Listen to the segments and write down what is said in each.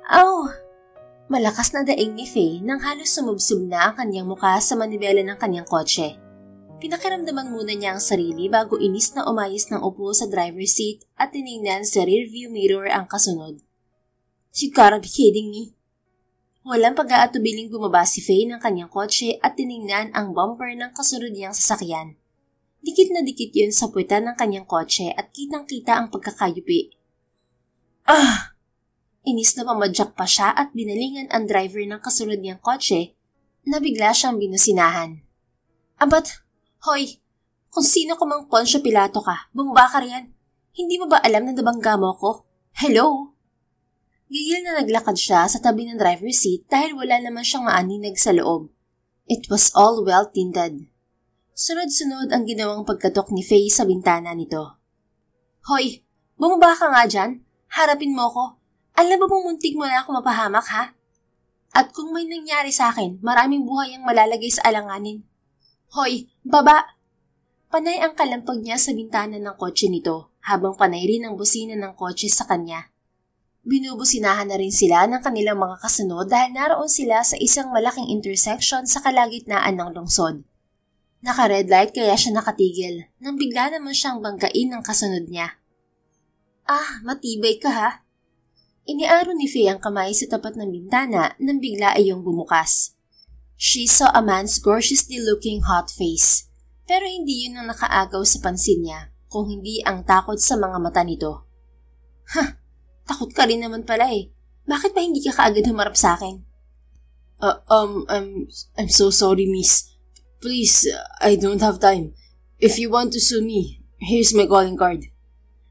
Oh! Malakas na daing ni Faye nang halos sumubsob na ang kanyang mukha sa manibela ng kanyang kotse. Pinakiramdaman muna niya ang sarili bago inis na umayos ng upo sa driver's seat at tinignan sa rearview mirror ang kasunod. You gotta be kidding me. Walang pag-aatubiling bumaba si Faye ng kanyang kotse at tinignan ang bumper ng kasunod niyang sasakyan. Dikit na dikit yun sa puwetan ng kanyang kotse at kitang-kita ang pagkakayupi. Ah! Inis na pamadyak pa siya at binalingan ang driver ng kasunod niyang kotse na bigla siyang binusinahan. Abat, hoy, kung sino ko mang Poncio Pilato ka, bumaba ka riyan. Hindi mo ba alam na nabangga mo ko? Hello? Gigil na naglakad siya sa tabi ng driver's seat dahil wala naman siyang maaninag sa loob. It was all well tinted. Sunod-sunod ang ginawang pagkatok ni Faye sa bintana nito. Hoy, bumaba ka nga dyan. Harapin mo ko. Alam ba mong muntik mo na ako mapahamak, ha? At kung may nangyari sa akin, maraming buhay ang malalagay sa alanganin. Hoy, baba! Panay ang kalampag niya sa bintana ng kotse nito, habang panay rin ang busina ng kotse sa kanya. Binubusinahan na rin sila ng kanilang mga kasunod dahil naroon sila sa isang malaking intersection sa kalagitnaan ng lungsod. Naka-red light kaya siya nakatigil, nang bigla naman siyang banggain ng kasunod niya. Ah, matibay ka ha? Iniaro ni Faye ang kamay sa tapat ng bintana nang bigla ay yung bumukas. She saw a man's gorgeously looking hot face, pero hindi yun ang nakaagaw sa pansin niya, kung hindi ang takot sa mga mata nito. Takot ka rin naman pala eh. Bakit ba hindi ka kaagad humarap sa akin? I'm so sorry, miss. Please, I don't have time. If you want to sue me, here's my calling card.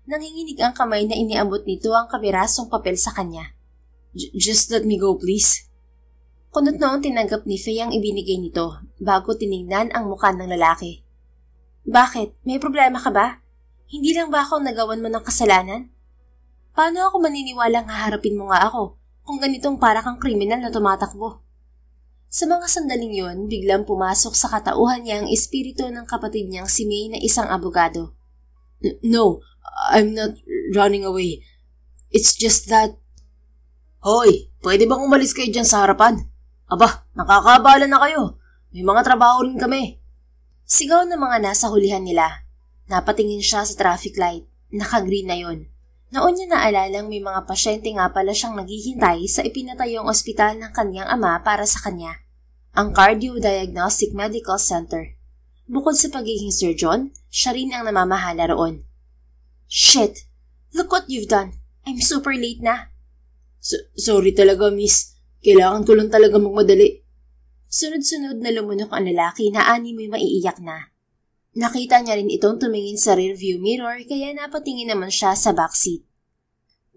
Nanginginig ang kamay na iniabot nito ang kabirasong papel sa kanya. Just let me go, please. Kunot noong tinanggap ni Faye ang ibinigay nito bago tinignan ang mukha ng lalaki. Bakit? May problema ka ba? Hindi lang ba ako nagawan mo ng kasalanan? Paano ako maniniwalang haharapin mo nga ako kung ganitong para kang kriminal na tumatakbo? Sa mga sandaling yon, biglang pumasok sa katauhan niya ang espiritu ng kapatid niyang si May na isang abogado. No, I'm not running away. It's just that... Hoy, pwede bang umalis kayo dyan sa harapan? Aba, nakakabala na kayo. May mga trabaho rin kami. Sigaw ng mga nasa hulihan nila. Napatingin siya sa traffic light. Naka-green na yon. Noon niya naalalang may mga pasyente nga pala siyang naghihintay sa ipinatayong ospital ng kanyang ama para sa kanya. Ang Cardio Diagnostic Medical Center. Bukod sa pagiging surgeon, siya rin ang namamahala roon. Shit! Look what you've done. I'm super late na. Sorry talaga, miss. Kailangan ko lang talaga magmadali. Sunod-sunod na lumunok ang lalaki na animoy maiiyak na. Nakita niya rin itong tumingin sa rearview mirror kaya napatingin naman siya sa backseat.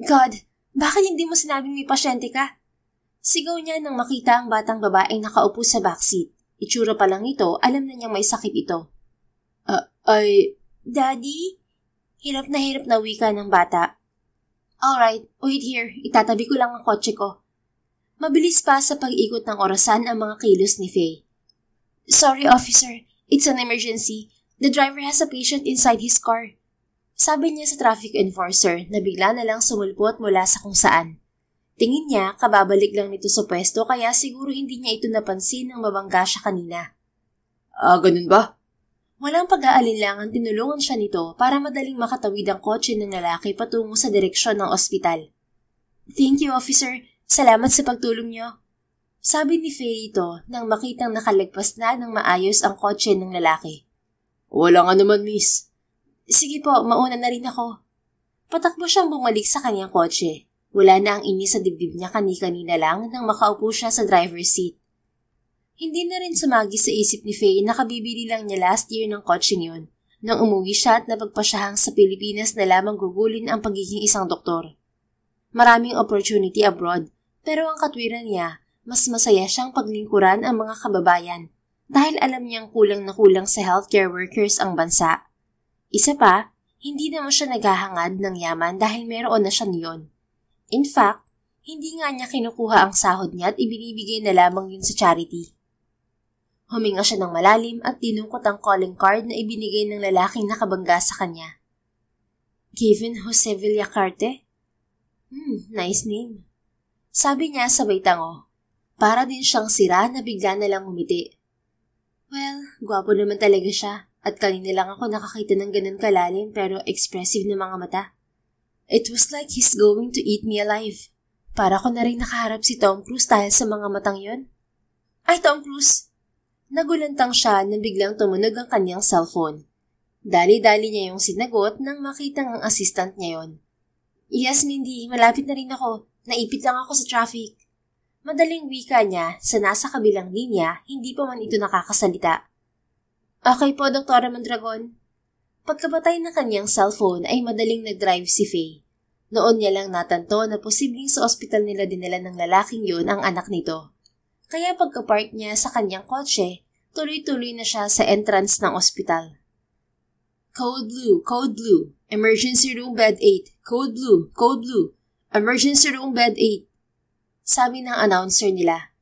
God, bakit hindi mo sinabing may pasyente ka? Sigaw niya nang makita ang batang babaeng nakaupo sa backseat. Itsura pa lang ito, alam na niyang may sakit ito. Daddy? Hirap na wika ng bata. Alright, wait here. Itatabi ko lang ang kotse ko. Mabilis pa sa pag-ikot ng orasan ang mga kilos ni Faye. Sorry, officer. It's an emergency. The driver has a patient inside his car. Sabi niya sa traffic enforcer na bigla na lang sumulpot mula sa kung saan. Tingin niya, kababalik lang nito sa pwesto kaya siguro hindi niya ito napansin nang mabangga siya kanina. Ganun ba? Walang pag-aalinlangan tinulungan siya nito para madaling makatawid ang kotse ng lalaki patungo sa direksyon ng ospital. Thank you, officer. Salamat sa pagtulong niyo. Sabi ni Faye ito nang makitang nakalagpas na ng maayos ang kotse ng lalaki. Wala nga naman, miss. Sige po, mauna na rin ako. Patakbo siyang bumalik sa kanyang kotse. Wala na ang inis sa dibdib niya kani-kanina lang nang makaupo siya sa driver's seat. Hindi na rin sumagi sa isip ni Faye na kabibili lang niya last year ng kotseng yun, nang umuwi siya at napagpasyahang sa Pilipinas na lamang gugulin ang pagiging isang doktor. Maraming opportunity abroad, pero ang katwiran niya, mas masaya siyang paglingkuran ang mga kababayan dahil alam niyang kulang na kulang sa healthcare workers ang bansa. Isa pa, hindi naman siya naghahangad ng yaman dahil meron na siya niyon. In fact, hindi nga niya kinukuha ang sahod niya at ibinibigay na lamang yun sa charity. Huminga siya ng malalim at tinungkot ang calling card na ibinigay ng lalaking nakabangga sa kanya. Kevin Jose Villacarte? Nice name. Sabi niya sabay tango. Para din siyang sira na bigla na lang umiti. Well, gwapo naman talaga siya at kanina lang ako nakakita ng ganun kalalim pero expressive na mga mata. It was like he's going to eat me alive. Para ko na rin nakaharap si Tom Cruise dahil sa mga matang yon. Ay, Tom Cruise! Nagulantang siya nang biglang tumunog ang kanyang cellphone. Dali-dali niya yung sinagot nang makita ng assistant niya yon. Yes, Mindy, malapit na rin ako. Naipit lang ako sa traffic. Madaling wika niya sa nasa kabilang linya, hindi pa man ito nakakasalita. Okay po, Dr. Mondragon. Pagkabatay ng kanyang cellphone ay madaling nag-drive si Faye. Noon niya lang natanto na posibleng sa ospital nila dinala ng lalaking yun ang anak nito. Kaya pagka-park niya sa kanyang kotse, tuloy-tuloy na siya sa entrance ng ospital. Code blue, emergency room bed 8, code blue, emergency room bed 8. Sabi ng announcer nila.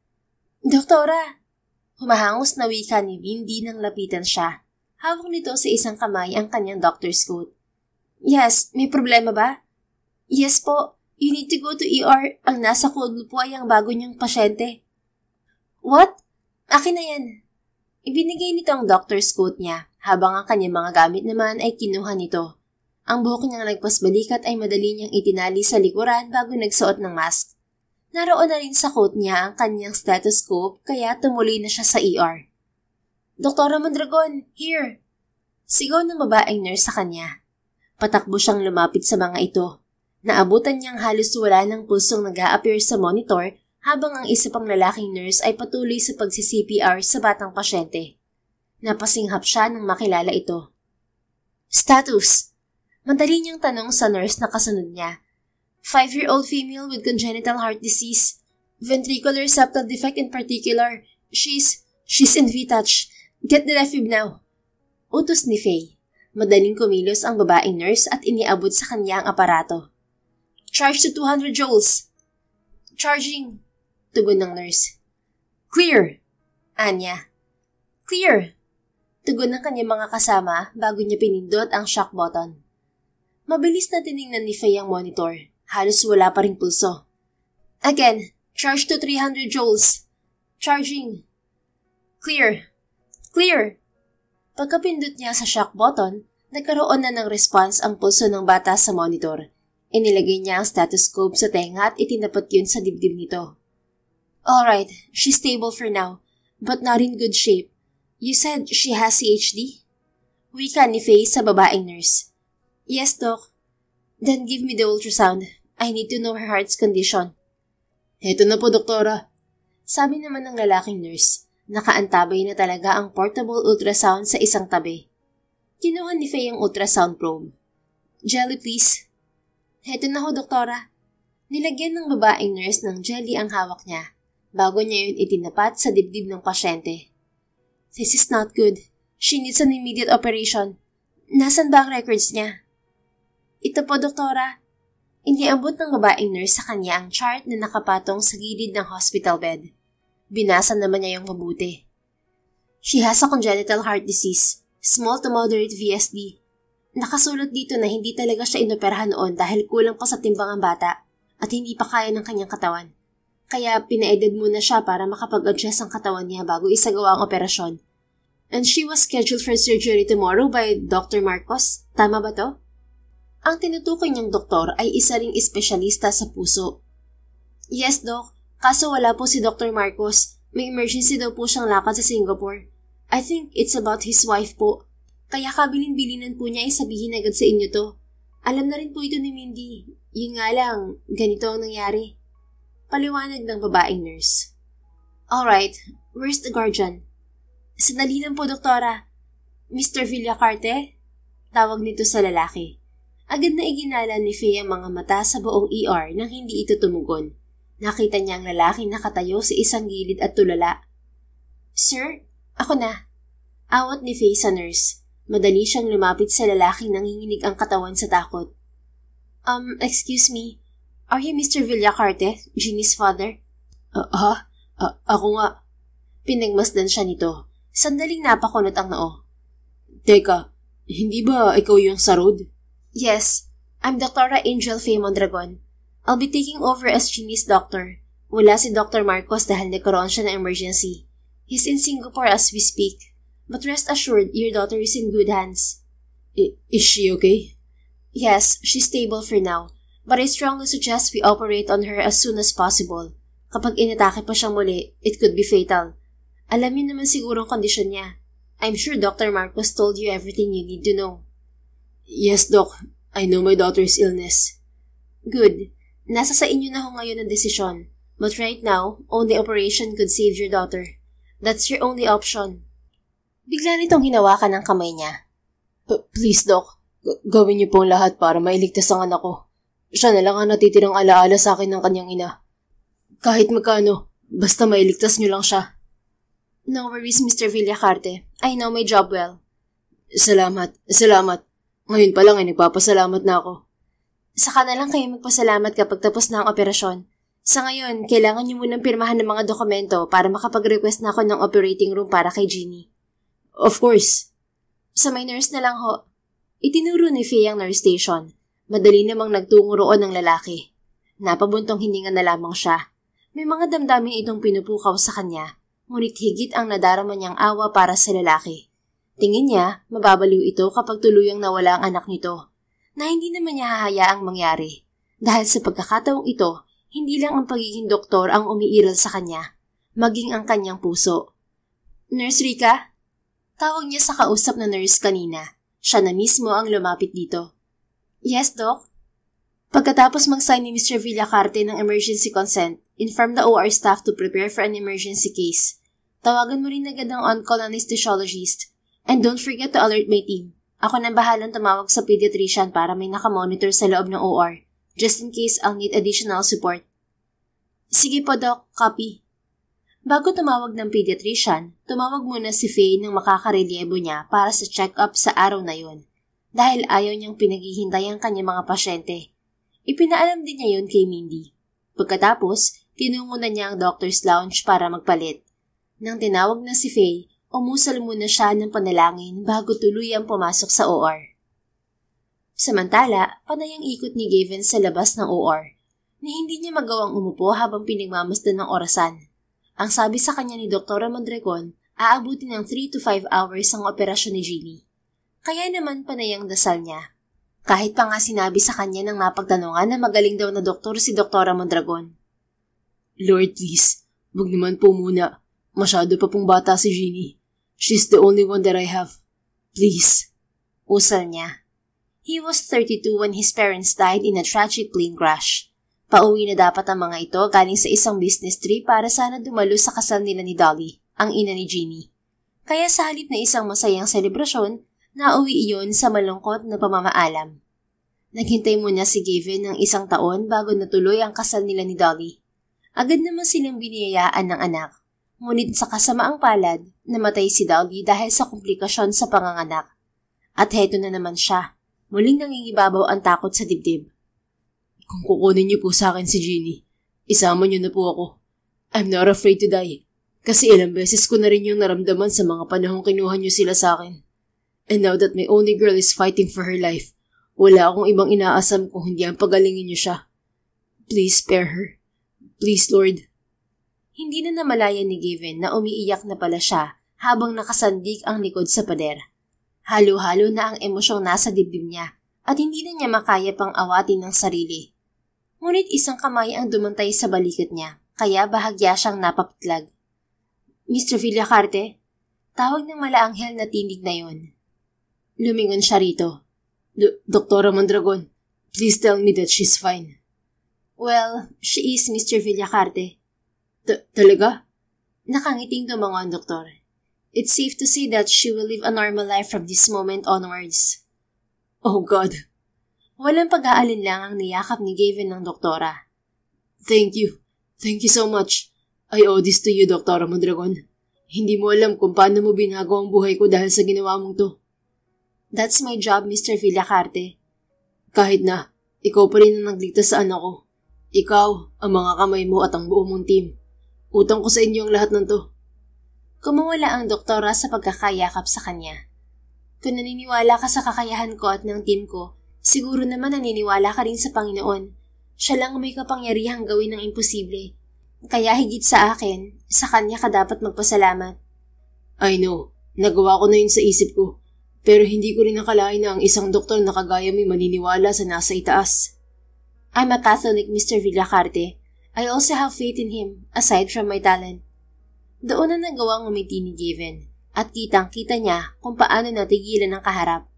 Doktora! Humahangos na wika ni Mindy nang lapitan siya. Hawak nito sa isang kamay ang kanyang doctor's coat. Yes, may problema ba? Yes po, you need to go to ER. Ang nasa code blue po ay ang bago niyang pasyente. What? Akin na yan. Ibinigay nito ang doctor's coat niya, habang ang kanyang mga gamit naman ay kinuha nito. Ang buhok niyang nagpasbalikat ay madali niyang itinali sa likuran bago nagsuot ng mask. Naroon na rin sa coat niya ang kanyang stethoscope kaya tumuloy na siya sa ER. Dr. Mondragon, here! Sigaw ng babaeng nurse sa kanya. Patakbo siyang lumapit sa mga ito. Naabutan niyang halos wala ng pulsong nag-a-appear sa monitor habang ang isa pang lalaking nurse ay patuloy sa pagsi-CPR sa batang pasyente. Napasinghap siya nang makilala ito. Status! Madali niyang tanong sa nurse na kasunod niya. 5-year-old female with congenital heart disease. Ventricular septal defect in particular. She's in VTouch. Get the refib now. Utos ni Faye. Madaling kumilos ang babaeng nurse at iniabot sa kanya ang aparato. Charge to 200 joules. Charging. Tugon ng nurse. Clear. Anya. Clear. Tugon ng kanyang mga kasama bago niya pinindot ang shock button. Mabilis na tiningnan ni Faye ang monitor. Halos wala pa ring pulso. Again, charge to 300 joules. Charging. Clear. Clear. Pagkapindot niya sa shock button, nagkaroon na ng response ang pulso ng bata sa monitor. Inilagay niya ang stethoscope sa tenga at itinapat yun sa dibdib nito. Alright, she's stable for now, but not in good shape. You said she has CHD? Wika ni Faye sa babaeng nurse. Yes, Doc. Then give me the ultrasound. I need to know her heart's condition. Heto na po, Doktora. Sabi naman ng lalaking nurse. Nakaantabay na talaga ang portable ultrasound sa isang tabi. Kinuha ni Faye ang ultrasound probe. Jelly, please. Heto na ho, Doktora. Nilagyan ng babaeng nurse ng jelly ang hawak niya, bago niya yun itinapat sa dibdib ng pasyente. This is not good. She needs an immediate operation. Nasaan ba ang records niya? Ito po, Doktora. Iniabot ng babaeng nurse sa kanya ang chart na nakapatong sa gilid ng hospital bed. Binasa naman niya yung mabuti. She has a congenital heart disease, small to moderate VSD. Nakasulat dito na hindi talaga siya inoperahan noon dahil kulang pa sa timbang ang bata at hindi pa kaya ng kanyang katawan. Kaya pinaedad muna siya para makapag-adjust ang katawan niya bago isagawa ang operasyon. And she was scheduled for surgery tomorrow by Dr. Marcos. Tama ba to? Ang tinutukoy niyang doktor ay isa ring espesyalista sa puso. Yes, Doc. Kaso wala po si Dr. Marcos. May emergency daw po siyang lakad sa Singapore. I think it's about his wife po. Kaya kabilin-bilinan po niya ay sabihin agad sa inyo to. Alam na rin po ito ni Mindy. Yun nga lang, ganito ang nangyari. Paliwanag ng babaeng nurse. Alright, where's the guardian? Sandali lang po, Doktora. Mr. Villacarte? Tawag nito sa lalaki. Agad na iginala ni Faye ang mga mata sa buong ER nang hindi ito tumugon. Nakita niya ang lalaki nakatayo sa isang gilid at tulala. Sir, ako na. Awat ni Faye sa nurse. Madali siyang lumapit sa lalaking nanginginig ang katawan sa takot. Excuse me. Are you Mr. Villacarte, Jeannie's father? Ako nga. Pinagmasdan siya nito. Sandaling napakunot ang noo. Teka, hindi ba ikaw yung sa road? Yes, I'm Dr. Angel Faye Mondragon. I'll be taking over as Jeannie's doctor. Wala si Dr. Marcos dahil nagkaroon siya ng emergency. He's in Singapore as we speak. But rest assured, your daughter is in good hands. Is she okay? Yes, she's stable for now. But I strongly suggest we operate on her as soon as possible. Kapag inatake pa siyang muli, it could be fatal. Alam niyo naman siguro ang kondisyon niya. I'm sure Dr. Marcos told you everything you need to know. Yes, Doc. I know my daughter's illness. Good. Nasa sa inyo na ho ngayon ang desisyon. But right now, only operation could save your daughter. That's your only option. Bigla nitong hinawakan ang kamay niya. Please, Doc. Gawin niyo po ang lahat para mailigtas ang anak ko. Siya na lang ang natitirang alaala sa akin ng kanyang ina. Kahit magkano, basta mailigtas niyo lang siya. No worries, Mr. Villacarte. I know my job well. Salamat. Ngayon pa lang ay nagpapasalamat na ako. Saka na lang kayo magpasalamat kapag tapos na ang operasyon. Sa ngayon, kailangan niyo munang pirmahan ng mga dokumento para makapag-request na ako ng operating room para kay Jeannie. Of course. Sa may nurse na lang ho. Itinuro ni Faye ang nurse station. Madali namang nagtungo roon ng lalaki. Napabuntong hininga na lamang siya. May mga damdamin itong pinupukaw sa kanya, ngunit higit ang nadarama niyang awa para sa lalaki. Tingin niya, mababaliw ito kapag tuluyang nawala ang anak nito, na hindi naman niya hahayaang mangyari. Dahil sa pagkakataong ito, hindi lang ang pagiging doktor ang umiiral sa kanya, maging ang kanyang puso. Nurse Rica? Tawag niya sa kausap na nurse kanina. Siya na mismo ang lumapit dito. Yes, Doc? Pagkatapos mag-sign ni Mr. Villacarte ng emergency consent, inform the OR staff to prepare for an emergency case. Tawagan mo rin agad ang on-call anesthesiologist. And don't forget to alert my team. Ako nang bahalang tumawag sa pediatrician para may nakamonitor sa loob ng OR, just in case I'll need additional support. Sige po, Doc. Copy. Bago tumawag ng pediatrician, tumawag muna si Faye ng makakarelyebo niya para sa check-up sa araw na yun. Dahil ayaw niyang pinaghihintay ang kanyang mga pasyente. Ipinaalam din niya yun kay Mindy. Pagkatapos, tinungo na niya ang doctor's lounge para magpalit. Nang tinawag na si Faye, umusal muna siya ng panalangin bago tuluyang pumasok sa OR. Samantala, panay ang ikot ni Gavin sa labas ng OR, na hindi niya magawang umupo habang pinagmamasdan ng orasan. Ang sabi sa kanya ni Dr. Mondragon, aabutin ng 3 to 5 hours ang operasyon ni Jeannie. Kaya naman panay ang dasal niya. Kahit pa nga sinabi sa kanya ng mapagtanungan na magaling daw na doktor si Dr. Mondragon. Lord, please, wag naman po muna. Masyado pa pong bata si Jeannie. She's the only one that I have. Please. Usal niya. He was 32 when his parents died in a tragic plane crash. Pauwi na dapat ang mga ito galing sa isang business trip para sana dumalo sa kasal nila ni Dolly, ang ina ni Jeannie. Kaya sa halip na isang masayang selebrasyon, nauwi iyon sa malungkot na pamamaalam. Naghintay muna si Gavin ng 1 taon bago natuloy ang kasal nila ni Dolly. Agad naman silang biniyayaan ng anak. Ngunit sa kasamaang palad, namatay si Dolly dahil sa komplikasyon sa panganganak. At heto na naman siya. Muling nangingibabaw ang takot sa dibdib. Kung kukunin niyo po sa akin si Jeannie, isama niyo na po ako. I'm not afraid to die. Kasi ilang beses ko na rin yung naramdaman sa mga panahong kinuha niyo sila sa akin. And now that my only girl is fighting for her life, wala akong ibang inaasam kung hindi ang pagalingin niyo siya. Please spare her. Please, Lord. Hindi na namalayan ni Gavin na umiiyak na pala siya habang nakasandig ang likod sa pader. Halo-halo na ang emosyong nasa dibdib niya at hindi na niya makaya pang awatin ng sarili. Ngunit isang kamay ang dumantay sa balikat niya, kaya bahagya siyang napapitlag. Mr. Villacarte, tawag ng malaanghel na tinig na yon. Lumingon siya rito. Dr. Mondragon, please tell me that she's fine. Well, she is, Mr. Villacarte. Talaga? Nakangiting tumango ang doktor. It's safe to say that she will live a normal life from this moment onwards. Oh God. Walang pag-aalinlang ang niyakap ni Gavin ng doktora. Thank you. Thank you so much. I owe this to you, Dr. Mondragon. Hindi mo alam kung paano mo binago ang buhay ko dahil sa ginawa mong to. That's my job, Mr. Villacarte. Kahit na, ikaw pa rin ang nagligtas sa anak ko. Ikaw, ang mga kamay mo at ang buo mong team. Utang ko sa inyo ang lahat ng to. Kumawala ang doktora sa pagkakayakap sa kanya. Kung naniniwala ka sa kakayahan ko at ng team ko, siguro naman naniniwala ka rin sa Panginoon. Siya lang may kapangyarihang gawin ng imposible. Kaya higit sa akin, sa kanya ka dapat magpasalamat. I know, nagawa ko na yun sa isip ko. Pero hindi ko rin nakalain na ang isang doktor na kagaya may maniniwala sa nasa itaas. I'm a Catholic, Mr. Villacarte. I also have faith in him, aside from my talent. Doon na nagawang ngumiti ni Gavin, at kitang-kita niya kung paano natigilan ang kaharap.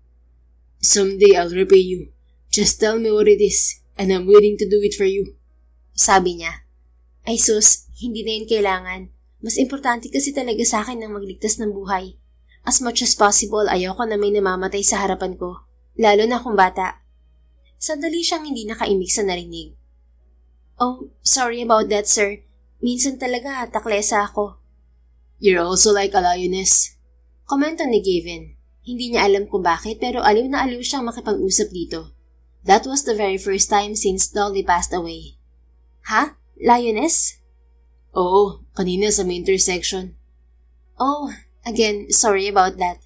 Someday I'll repay you. Just tell me what it is, and I'm willing to do it for you. Sabi niya. Ay sus, hindi na yun kailangan. Mas importante kasi talaga sa akin ang magligtas ng buhay. As much as possible, ayoko na may namamatay sa harapan ko, lalo na kung bata. Sandali siyang hindi nakaimik sa narinig. Oh, sorry about that, sir. Minsan talaga taklesa ako. You're also like a lioness. Komento ni Gavin. Hindi niya alam kung bakit pero aliw na aliw siyang makipag-usap dito. That was the very first time since Dolly passed away. Ha? Lioness? Oo, kanina sa may intersection. Oh, again, sorry about that.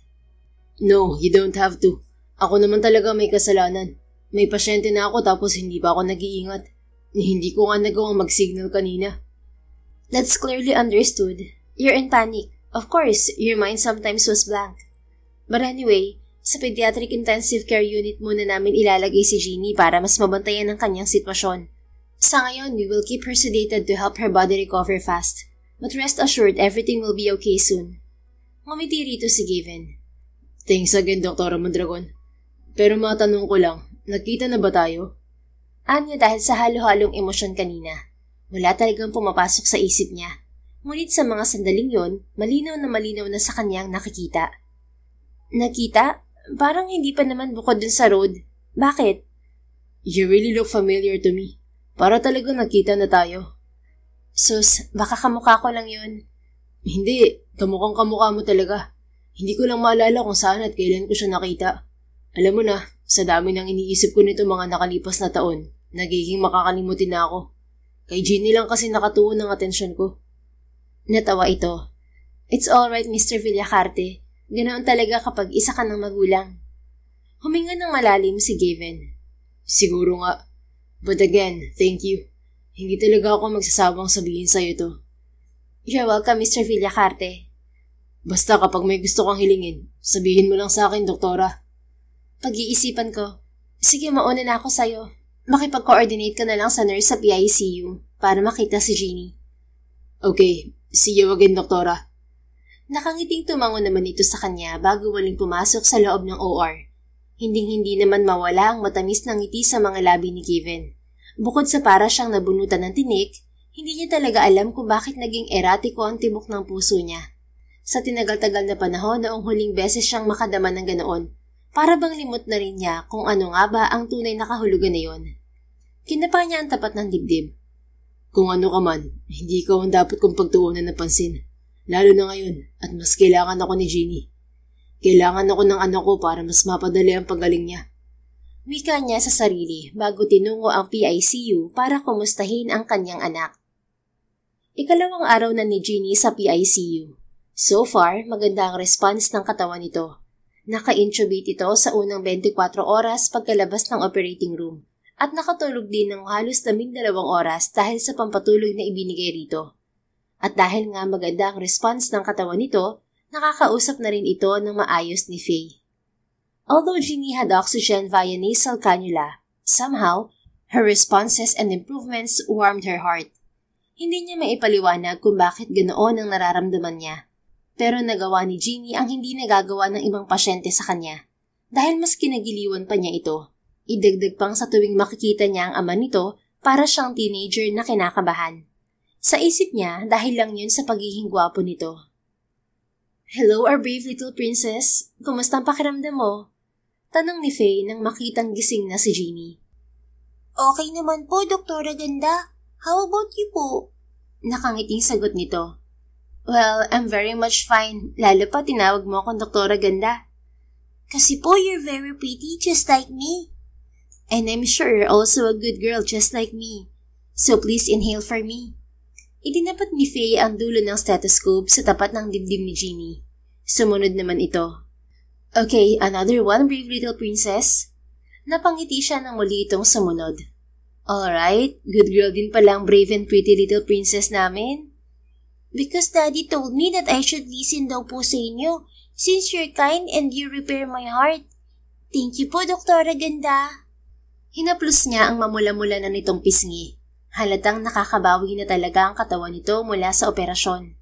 No, you don't have to. Ako naman talaga may kasalanan. May pasyente na ako tapos hindi pa ako nag-iingat. Hindi ko nga nagawang mag-signal kanina. That's clearly understood. You're in panic. Of course, your mind sometimes was blank. But anyway, sa pediatric intensive care unit muna namin ilalagay si Jeannie para mas mabantayan ang kanyang sitwasyon. Sa ngayon, we will keep her sedated to help her body recover fast. But rest assured, everything will be okay soon. Ngumiti rito si Gavin. Thanks again, Dr. Mondragon. Pero matanong ko lang, nagkita na ba tayo? Anya dahil sa halo-halong emosyon kanina. Wala talagang pumapasok sa isip niya. Ngunit sa mga sandaling yon, malinaw na sa kanyang nakikita. Nakita? Parang hindi pa naman bukod dun sa road. Bakit? You really look familiar to me. Para talagang nagkita na tayo. Sus, baka kamukha ko lang yun. Hindi, kamukhang kamukha mo talaga. Hindi ko lang maalala kung saan at kailan ko siya nakita. Alam mo na, sa dami ng iniisip ko nito mga nakalipas na taon, nagiging makakalimutin na ako. Kay Jeannie lang kasi nakatuon ng atensyon ko. Natawa ito. It's alright, Mr. Villacarte. Ganoon talaga kapag isa ka ng magulang. Huminga ng malalim si Gavin. Siguro nga. But again, thank you. Hindi talaga ako magsasawang sabihin sa'yo to. You're welcome, Mr. Villacarte. Basta kapag may gusto kang hilingin, sabihin mo lang sa akin, doktora. Pag-iisipan ko. Sige, mauna na ako sa'yo. Makipag-coordinate ka na lang sa nurse sa PICU para makita si Jeannie. Okay, see you again, doktora. Nakangiting tumango naman ito sa kanya bago muling pumasok sa loob ng OR. Hinding-hindi naman mawala ang matamis na ngiti sa mga labi ni Gavin. Bukod sa para siyang nabunutan ng tinik, hindi niya talaga alam kung bakit naging eratiko ang tibok ng puso niya. Sa tinagal-tagal na panahon noong huling beses siyang makadama ng ganoon, para bang limot na rin niya kung ano nga ba ang tunay na kahulugan na yon. Kinapa niya ang tapat ng dibdib. Kung ano ka man, hindi ikaw ang dapat kong pagtuunan ng pansin. Lalo na ngayon at mas kailangan ako ni Jeannie. Kailangan ako ng anak ko para mas mapadali ang paggaling niya. Wika niya sa sarili bago tinungo ang PICU para kumustahin ang kanyang anak. Ikalawang araw na ni Jeannie sa PICU. So far, maganda ang response ng katawan nito. Naka-intubate ito sa unang 24 oras pagkalabas ng operating room at nakatulog din ng halos 12 oras dahil sa pampatulog na ibinigay rito. At dahil nga maganda ang response ng katawan nito, nakakausap na rin ito ng maayos ni Faye. Although Jeannie had oxygen via nasal cannula, somehow, her responses and improvements warmed her heart. Hindi niya maipaliwanag kung bakit ganoon ang nararamdaman niya. Pero nagawa ni Jeannie ang hindi nagagawa ng ibang pasyente sa kanya. Dahil mas kinagiliwan pa niya ito, idagdag pang sa tuwing makikita niya ang ama nito para siyang teenager na kinakabahan. Sa isip niya, dahil lang yun sa pagiging gwapo nito. Hello, our brave little princess. Kumusta ang pakiramdam mo? Tanong ni Faye nang makitang gising na si Jeannie. Okay naman po, Doktora Ganda. How about you po? Nakangiting sagot nito. Well, I'm very much fine. Lalo pa tinawag mo akong Doktora Ganda. Kasi po, you're very pretty just like me. And I'm sure you're also a good girl just like me. So please inhale for me. Itinapat ni Faye ang dulo ng stethoscope sa tapat ng dibdib ni Jeannie. Sumunod naman ito. Okay, another one, brave little princess. Napangiti siya nang muli itong sumunod. Alright, good girl din pala ang brave and pretty little princess namin. Because Daddy told me that I should listen daw po sa inyo since you're kind and you repair my heart. Thank you po, Doktora Ganda. Hinaplos niya ang mamula-mula na nitong pisngi. Halatang nakakabawi na talaga ang katawan nito mula sa operasyon.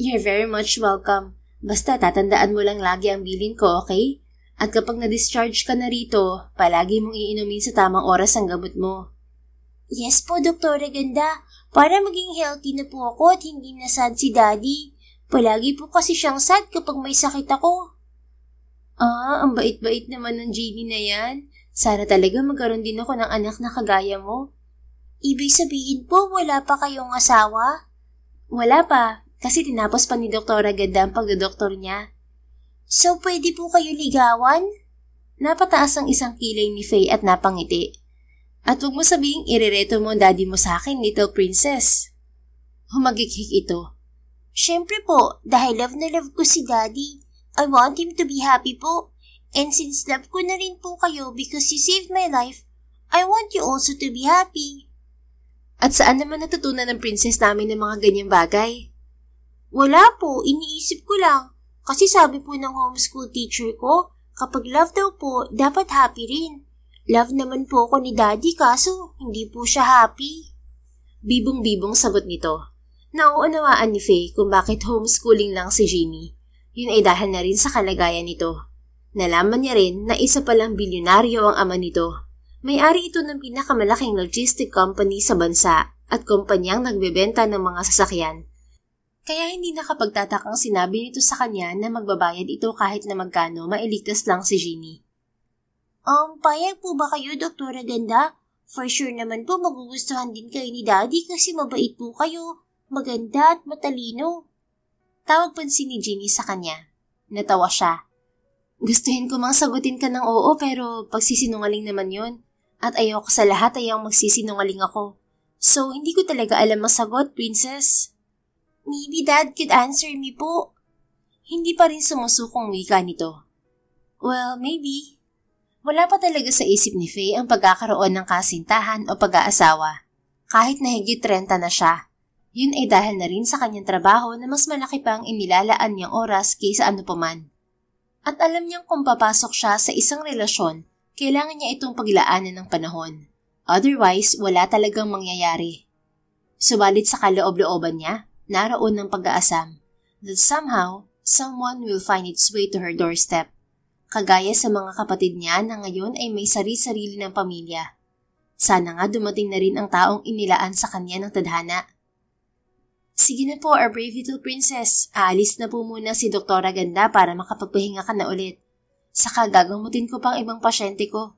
You're very much welcome. Basta tatandaan mo lang lagi ang bilin ko, okay? At kapag na-discharge ka na rito, palagi mong iinumin sa tamang oras ang gamot mo. Yes po, Doktora Ganda. Para maging healthy na po ako at hindi na sad si Daddy. Palagi po kasi siyang sad kapag may sakit ako. Ang bait-bait naman ng Jeannie na yan. Sana talaga magkaroon din ako ng anak na kagaya mo. Ibig sabihin po, wala pa kayong asawa? Wala pa, kasi tinapos pa ni Doktora Ganda ang pagdodoktor niya. So, pwede po kayo ligawan? Napataas ang isang kilay ni Faye at napangiti. At huwag mo sabihing irereto mo ang daddy mo sa akin, little princess. Humagikhik ito. Siyempre po, dahil love na love ko si Daddy. I want him to be happy po. And since love ko na rin po kayo because you saved my life, I want you also to be happy. At saan naman natutunan ng princess namin ng mga ganyang bagay? Wala po, iniisip ko lang. Kasi sabi po ng homeschool teacher ko, kapag love daw po, dapat happy rin. Love naman po ako ni Daddy kaso hindi po siya happy. Bibong-bibong sagot nito. Nauunawaan ni Faye kung bakit homeschooling lang si Jeannie. Yun ay dahil na rin sa kalagayan nito. Nalaman niya rin na isa palang bilyonaryo ang ama nito. May-ari ito ng pinakamalaking logistic company sa bansa at kumpanyang nagbebenta ng mga sasakyan. Kaya hindi nakapagtatakang sinabi nito sa kanya na magbabayad ito kahit na magkano mailigtas lang si Jeannie. Payag po ba kayo, Doktora Ganda? For sure naman po magugustuhan din kayo ni Daddy kasi mabait po kayo, maganda at matalino. Tawag pansin ni Jeannie sa kanya. Natawa siya. Gustuhin ko mang sagutin ka ng oo pero pagsisinungaling naman yon. At ayoko sa lahat ayang magsisinungaling ako. So, hindi ko talaga alam masagot, princess. Maybe Dad could answer me po. Hindi pa rin sumusukong wika nito. Well, maybe. Wala pa talaga sa isip ni Faye ang pagkakaroon ng kasintahan o pag-aasawa. Kahit na higit 30 na siya. Yun ay dahil na rin sa kanyang trabaho na mas malaki pang inilalaan niyang oras kaysa ano paman. At alam niyang kung papasok siya sa isang relasyon, kailangan niya itong paglaanan ng panahon. Otherwise, wala talagang mangyayari. Subalit sa kaloob-looban niya, naroon ng pag-aasam that somehow, someone will find its way to her doorstep. Kagaya sa mga kapatid niya na ngayon ay may sari-sarili ng pamilya. Sana nga dumating na rin ang taong inilaan sa kanya ng tadhana. Sige na po, our brave little princess. Aalis na po muna si Doktora Ganda para makapagpahinga ka na ulit. Saka gagamutin ko pang ibang pasyente ko.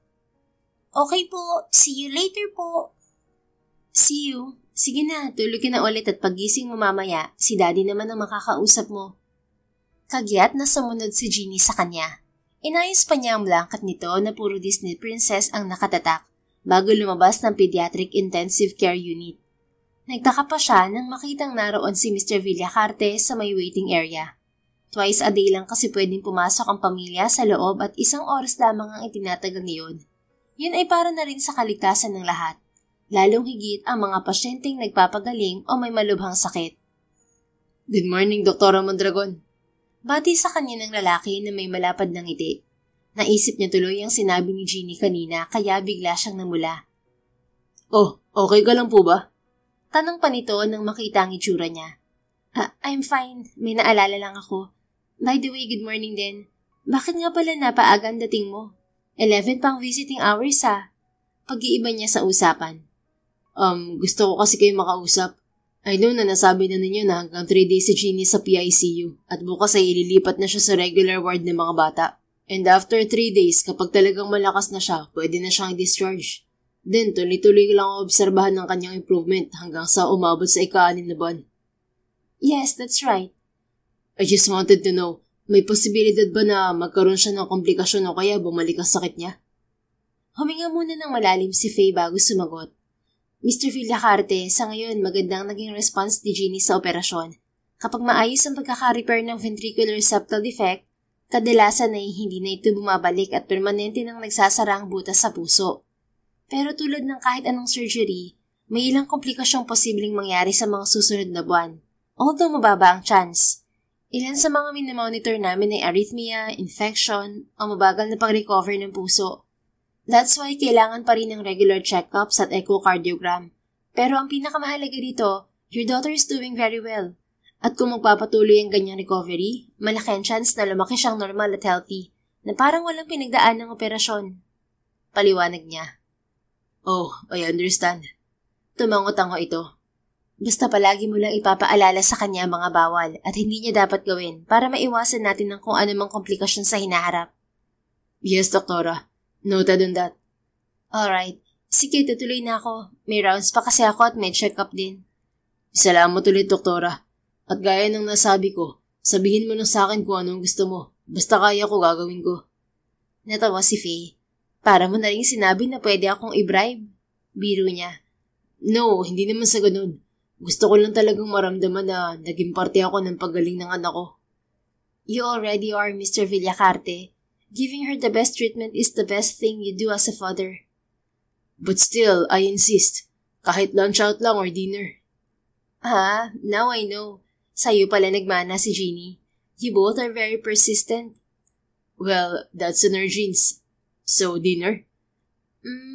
Okay po. See you later po. See you. Sige na, tulog ka na ulit at pagising mo mamaya, si Daddy naman ang makakausap mo. Kagyat na sumunod si Jeannie sa kanya. Inayos pa niya ang blanket nito na puro Disney princess ang nakatatak bago lumabas ng pediatric intensive care unit. Nagtaka pa siya nang makitang naroon si Mr. Villacarte sa may waiting area. Twice a day lang kasi pwedeng pumasok ang pamilya sa loob at 1 oras lamang ang itinatagal niyon. Yun ay para na rin sa kaligtasan ng lahat, lalong higit ang mga pasyenteng nagpapagaling o may malubhang sakit. Good morning, Dr. Mondragon. Bati sa kanya ng lalaki na may malapad ng ngiti. Naisip niya tuloy ang sinabi ni Jeannie kanina kaya bigla siyang namula. Oh, okay ka lang po ba? Tanong pa nito nang makita ang itsura niya. I'm fine. May naalala lang ako. By the way, good morning din. Bakit nga pala napaaga ang dating mo? 11 pang visiting hours Pag-iiba niya sa usapan. Gusto ko kasi kayo makausap. I know na nasabi na ninyo na hanggang 3 days si Jeannie sa PICU at bukas ay ililipat na siya sa regular ward ng mga bata. And after 3 days, kapag talagang malakas na siya, pwede na siyang discharge. Then, tuloy-tuloy lang obserbahan ng kanyang improvement hanggang sa umabot sa ika-6 na buwan. Yes, that's right. I just wanted to know, may posibilidad ba na magkaroon siya ng komplikasyon o kaya bumalik ang sakit niya? Huminga muna ng malalim si Faye bago sumagot. Mr. Villacarte, sa ngayon magandang naging response ni Jeannie sa operasyon. Kapag maayos ang pagkaka-repair ng ventricular septal defect, kadalasan ay hindi na ito bumabalik at permanente nang nagsasara ang butas sa puso. Pero tulad ng kahit anong surgery, may ilang komplikasyong posibleng mangyari sa mga susunod na buwan. Although mababa ang chance. Ilan sa mga minamonitor namin ay arrhythmia, infection, o mabagal na pag-recover ng puso. That's why kailangan pa rin ng regular check-ups at echocardiogram. Pero ang pinakamahalaga dito, your daughter is doing very well. At kung magpapatuloy ang ganyang recovery, malaki ang chance na lumaki siyang normal at healthy, na parang walang pinagdaan ng operasyon. Paliwanag niya. Oh, I understand. Tumango-tango ito. Basta palagi mo lang ipapaalala sa kanya mga bawal at hindi niya dapat gawin para maiwasan natin ng kung anumang komplikasyon sa hinaharap. Yes, doktora. Noted on that. Alright. Sige, tutuloy na ako. May rounds pa kasi ako at may check-up din. Salamat ulit, doktora. At gaya ng nasabi ko, sabihin mo na sa akin kung anong gusto mo. Basta kaya ko, gagawin ko. Natawa si Faye. Para mo na rin sinabi na pwede akong i-bribe. Biro niya. No, hindi naman sa ganun. Gusto ko lang talagang maramdaman na naging parte ako ng paggaling ng anak ko. You already are, Mr. Villacarte. Giving her the best treatment is the best thing you do as a father. But still, I insist. Kahit lunch out lang or dinner. Now I know. Sa'yo pala nagmana si Jeannie. You both are very persistent. Well, that's in our genes. So, dinner?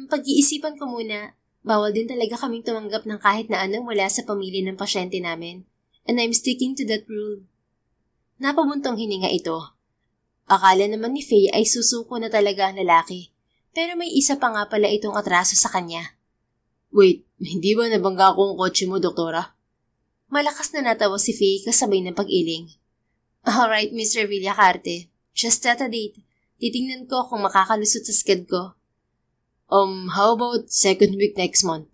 Pag-iisipan ko muna. Bawal din talaga kaming tumanggap ng kahit na ano mula sa pamilya ng pasyente namin. And I'm sticking to that rule. Napabuntong hininga ito. Akala naman ni Faye ay susuko na talaga ang lalaki. Pero may isa pa nga pala itong atraso sa kanya. Wait, hindi ba nabangga ko ang kotse mo, doktora? Malakas na natawa si Faye kasabay ng pag-iling. Alright, Mr. Villacarte. Just set a date. Titingnan ko kung makakalusot sa sked ko. How about second week next month?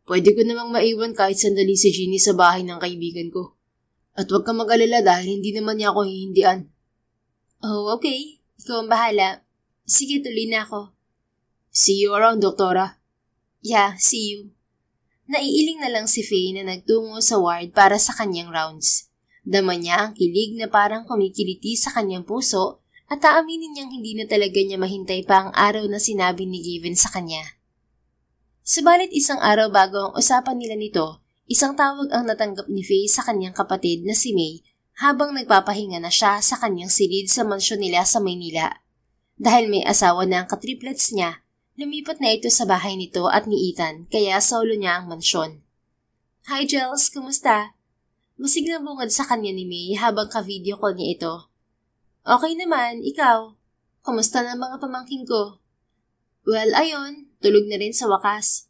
Pwede ko namang maiwan kahit sandali si Jeannie sa bahay ng kaibigan ko. At huwag kang mag-alala dahil hindi naman niya ako hihindian. Oh, okay. Ikaw ang bahala. Sige, tuloy na ako. See you around, doktora. Yeah, see you. Naiiling na lang si Faye na nagtungo sa ward para sa kanyang rounds. Dama niya ang kilig na parang kumikiliti sa kanyang puso at aaminin niyang hindi na talaga niya mahintay pa ang araw na sinabi ni Given sa kanya. Subalit isang araw bago ang usapan nila nito, isang tawag ang natanggap ni Faye sa kanyang kapatid na si May habang nagpapahinga na siya sa kanyang silid sa mansyon nila sa Maynila. Dahil may asawa na ang katriplets niya, lumipat na ito sa bahay nito at ni Ethan kaya solo niya ang mansyon. Hi Giles, kumusta? Masiglang bungad sa kanya ni May habang ka-video call niya ito. Okay naman, ikaw. Kumusta na mga pamangkin ko? Well, ayun, tulog na rin sa wakas.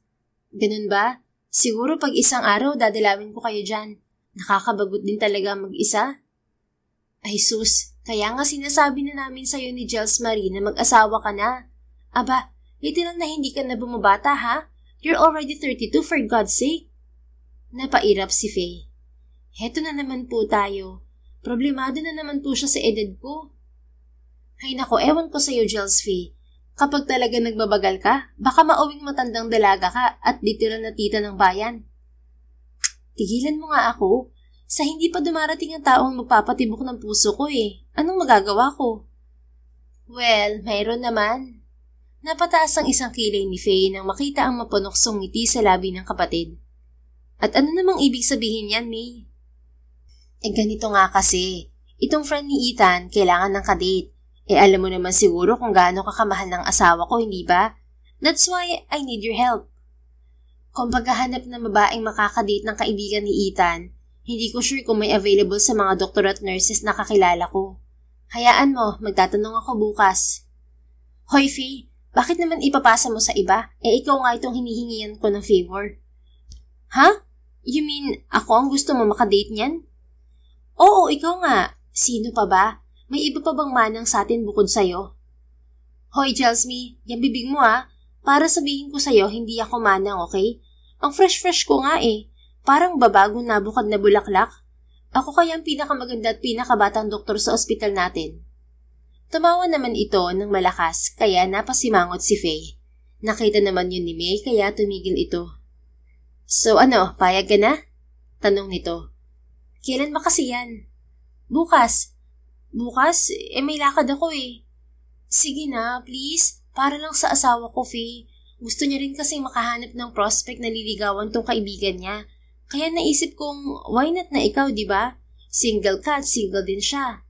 Ganun ba? Siguro pag isang araw dadalawin ko kayo dyan. Nakakabagot din talaga mag-isa. Ay sus, kaya nga sinasabi na namin sa'yo ni Giles Marie na mag-asawa ka na. Aba, literal na hindi ka na bumabata ha? You're already 32 for God's sake. Napairap si Faye. Heto na naman po tayo. Problemado na naman po siya sa edad ko. Ay nako, ewan ko sa'yo, Giles Faye. Kapag talaga nagbabagal ka, baka mauwing matandang dalaga ka at literal na tita ng bayan. Tigilan mo nga ako. Sa hindi pa dumarating ang taong magpapatibok ng puso ko eh. Anong magagawa ko? Well, mayroon naman. Napataas ang isang kilay ni Faye nang makita ang mapunoksong ngiti sa labi ng kapatid. At ano namang ibig sabihin yan, May? Ganito nga kasi. Itong friend ni Ethan, kailangan ng kadate. Alam mo naman siguro kung gaano kakamahal ng asawa ko, hindi ba? That's why I need your help. Kung paghahanap ng babaeng makakadate ng kaibigan ni Ethan, hindi ko sure kung may available sa mga doktor at nurses na kakilala ko. Hayaan mo, magtatanong ako bukas. Hoy, Faye, bakit naman ipapasa mo sa iba? Ikaw nga itong hinihingian ko ng favor. Ha? You mean, ako ang gusto mo makadate niyan? Oo, ikaw nga. Sino pa ba? May iba pa bang manang sa atin bukod sa'yo? Hoy, Jelsmy, yung bibig mo Para sabihin ko sa'yo, hindi ako manang, okay? Ang fresh-fresh ko nga eh. Parang babagong nabukad na bulaklak. Ako kaya ang pinakamaganda at pinakabatang doktor sa ospital natin. Tumawa naman ito ng malakas, kaya napasimangot si Faye. Nakita naman yun ni May, kaya tumigil ito. So ano, payag ka na? Tanong nito. Kailan ba kasi yan? Bukas. Bukas? May lakad ako eh. Sige na, please. Para lang sa asawa ko, Faye. Gusto niya rin kasi makahanap ng prospect na liligawan tong kaibigan niya. Kaya naisip kong, why not na ikaw, di ba? Single ka at single din siya.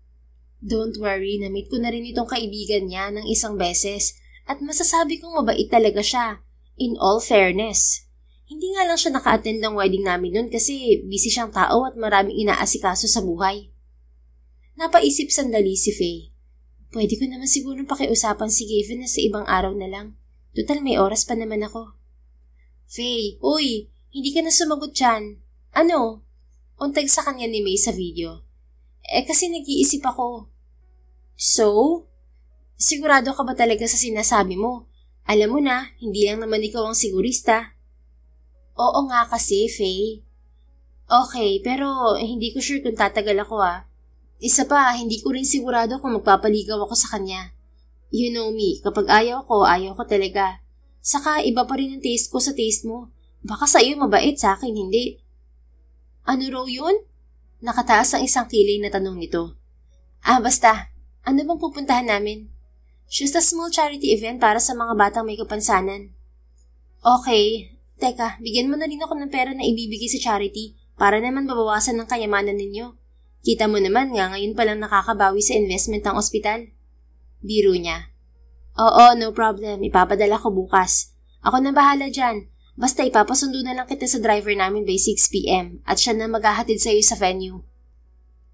Don't worry, na-meet ko na rin itong kaibigan niya ng isang beses at masasabi kong mabait talaga siya. In all fairness. Hindi nga lang siya naka-attend ng wedding namin nun kasi busy siyang tao at maraming inaasikaso sa buhay. Napaisip sandali si Faye. Pwede ko naman siguro pakiusapan si Gavin na sa ibang araw na lang. Total may oras pa naman ako. Faye, uy, hindi ka na sumagot dyan. Ano? Untag sa kanya ni May sa video. Kasi nag-iisip ako. So? Sigurado ka ba talaga sa sinasabi mo? Alam mo na, hindi lang naman ikaw ang sigurista. Oo nga kasi, Faye. Okay, pero hindi ko sure kung tatagal ako Isa pa, hindi ko rin sigurado kung magpapaligaw ako sa kanya. You know me, kapag ayaw ko talaga. Saka iba pa rin ang taste ko sa taste mo. Baka sa'yo mabait, sa akin hindi. Ano raw yun? Nakataas ang isang kilay na tanong nito. Basta. Ano bang pupuntahan namin? Just a small charity event para sa mga batang may kapansanan. Okay. Teka, bigyan mo na rin ako ng pera na ibibigay sa charity para naman babawasan ng kayamanan ninyo. Kita mo naman nga ngayon palang nakakabawi sa investment ng ospital. Biro niya. Oo, no problem. Ipapadala ko bukas. Ako na bahala dyan. Basta ipapasundo na lang kita sa driver namin by 6 p.m. at siya na maghahatid sa iyo sa venue.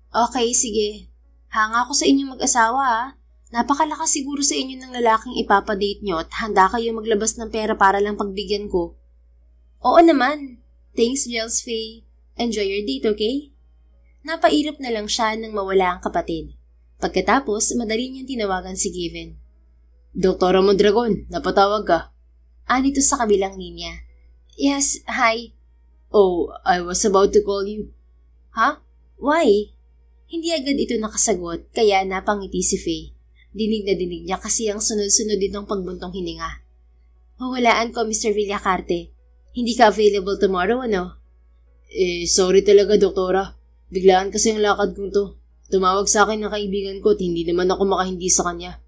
Okay, sige. Hanga ako sa inyong mag-asawa Napakalakas siguro sa inyo ng lalaking ipapadate nyo at handa kayo maglabas ng pera para lang pagbigyan ko. Oo naman. Thanks, Jels Faye. Enjoy your date, okay? Napairap na lang siya nang mawala ang kapatid. Pagkatapos, madali niyang tinawagan si Gavin. Doktora Mondragon, napatawag ka. Nito sa kabilang linya. Yes, hi. Oh, I was about to call you. Ha? Why? Hindi agad ito nakasagot, kaya napangiti si Faye. Dinig na dinig niya kasi ang sunod-sunod ditong pagbuntong hininga. Mawalaan ko, Mr. Villacarte. Hindi ka available tomorrow, ano? Sorry talaga, doktora. Biglaan kasi ang lakad kong to. Tumawag sa akin ng kaibigan ko at hindi naman ako makahindi sa kanya.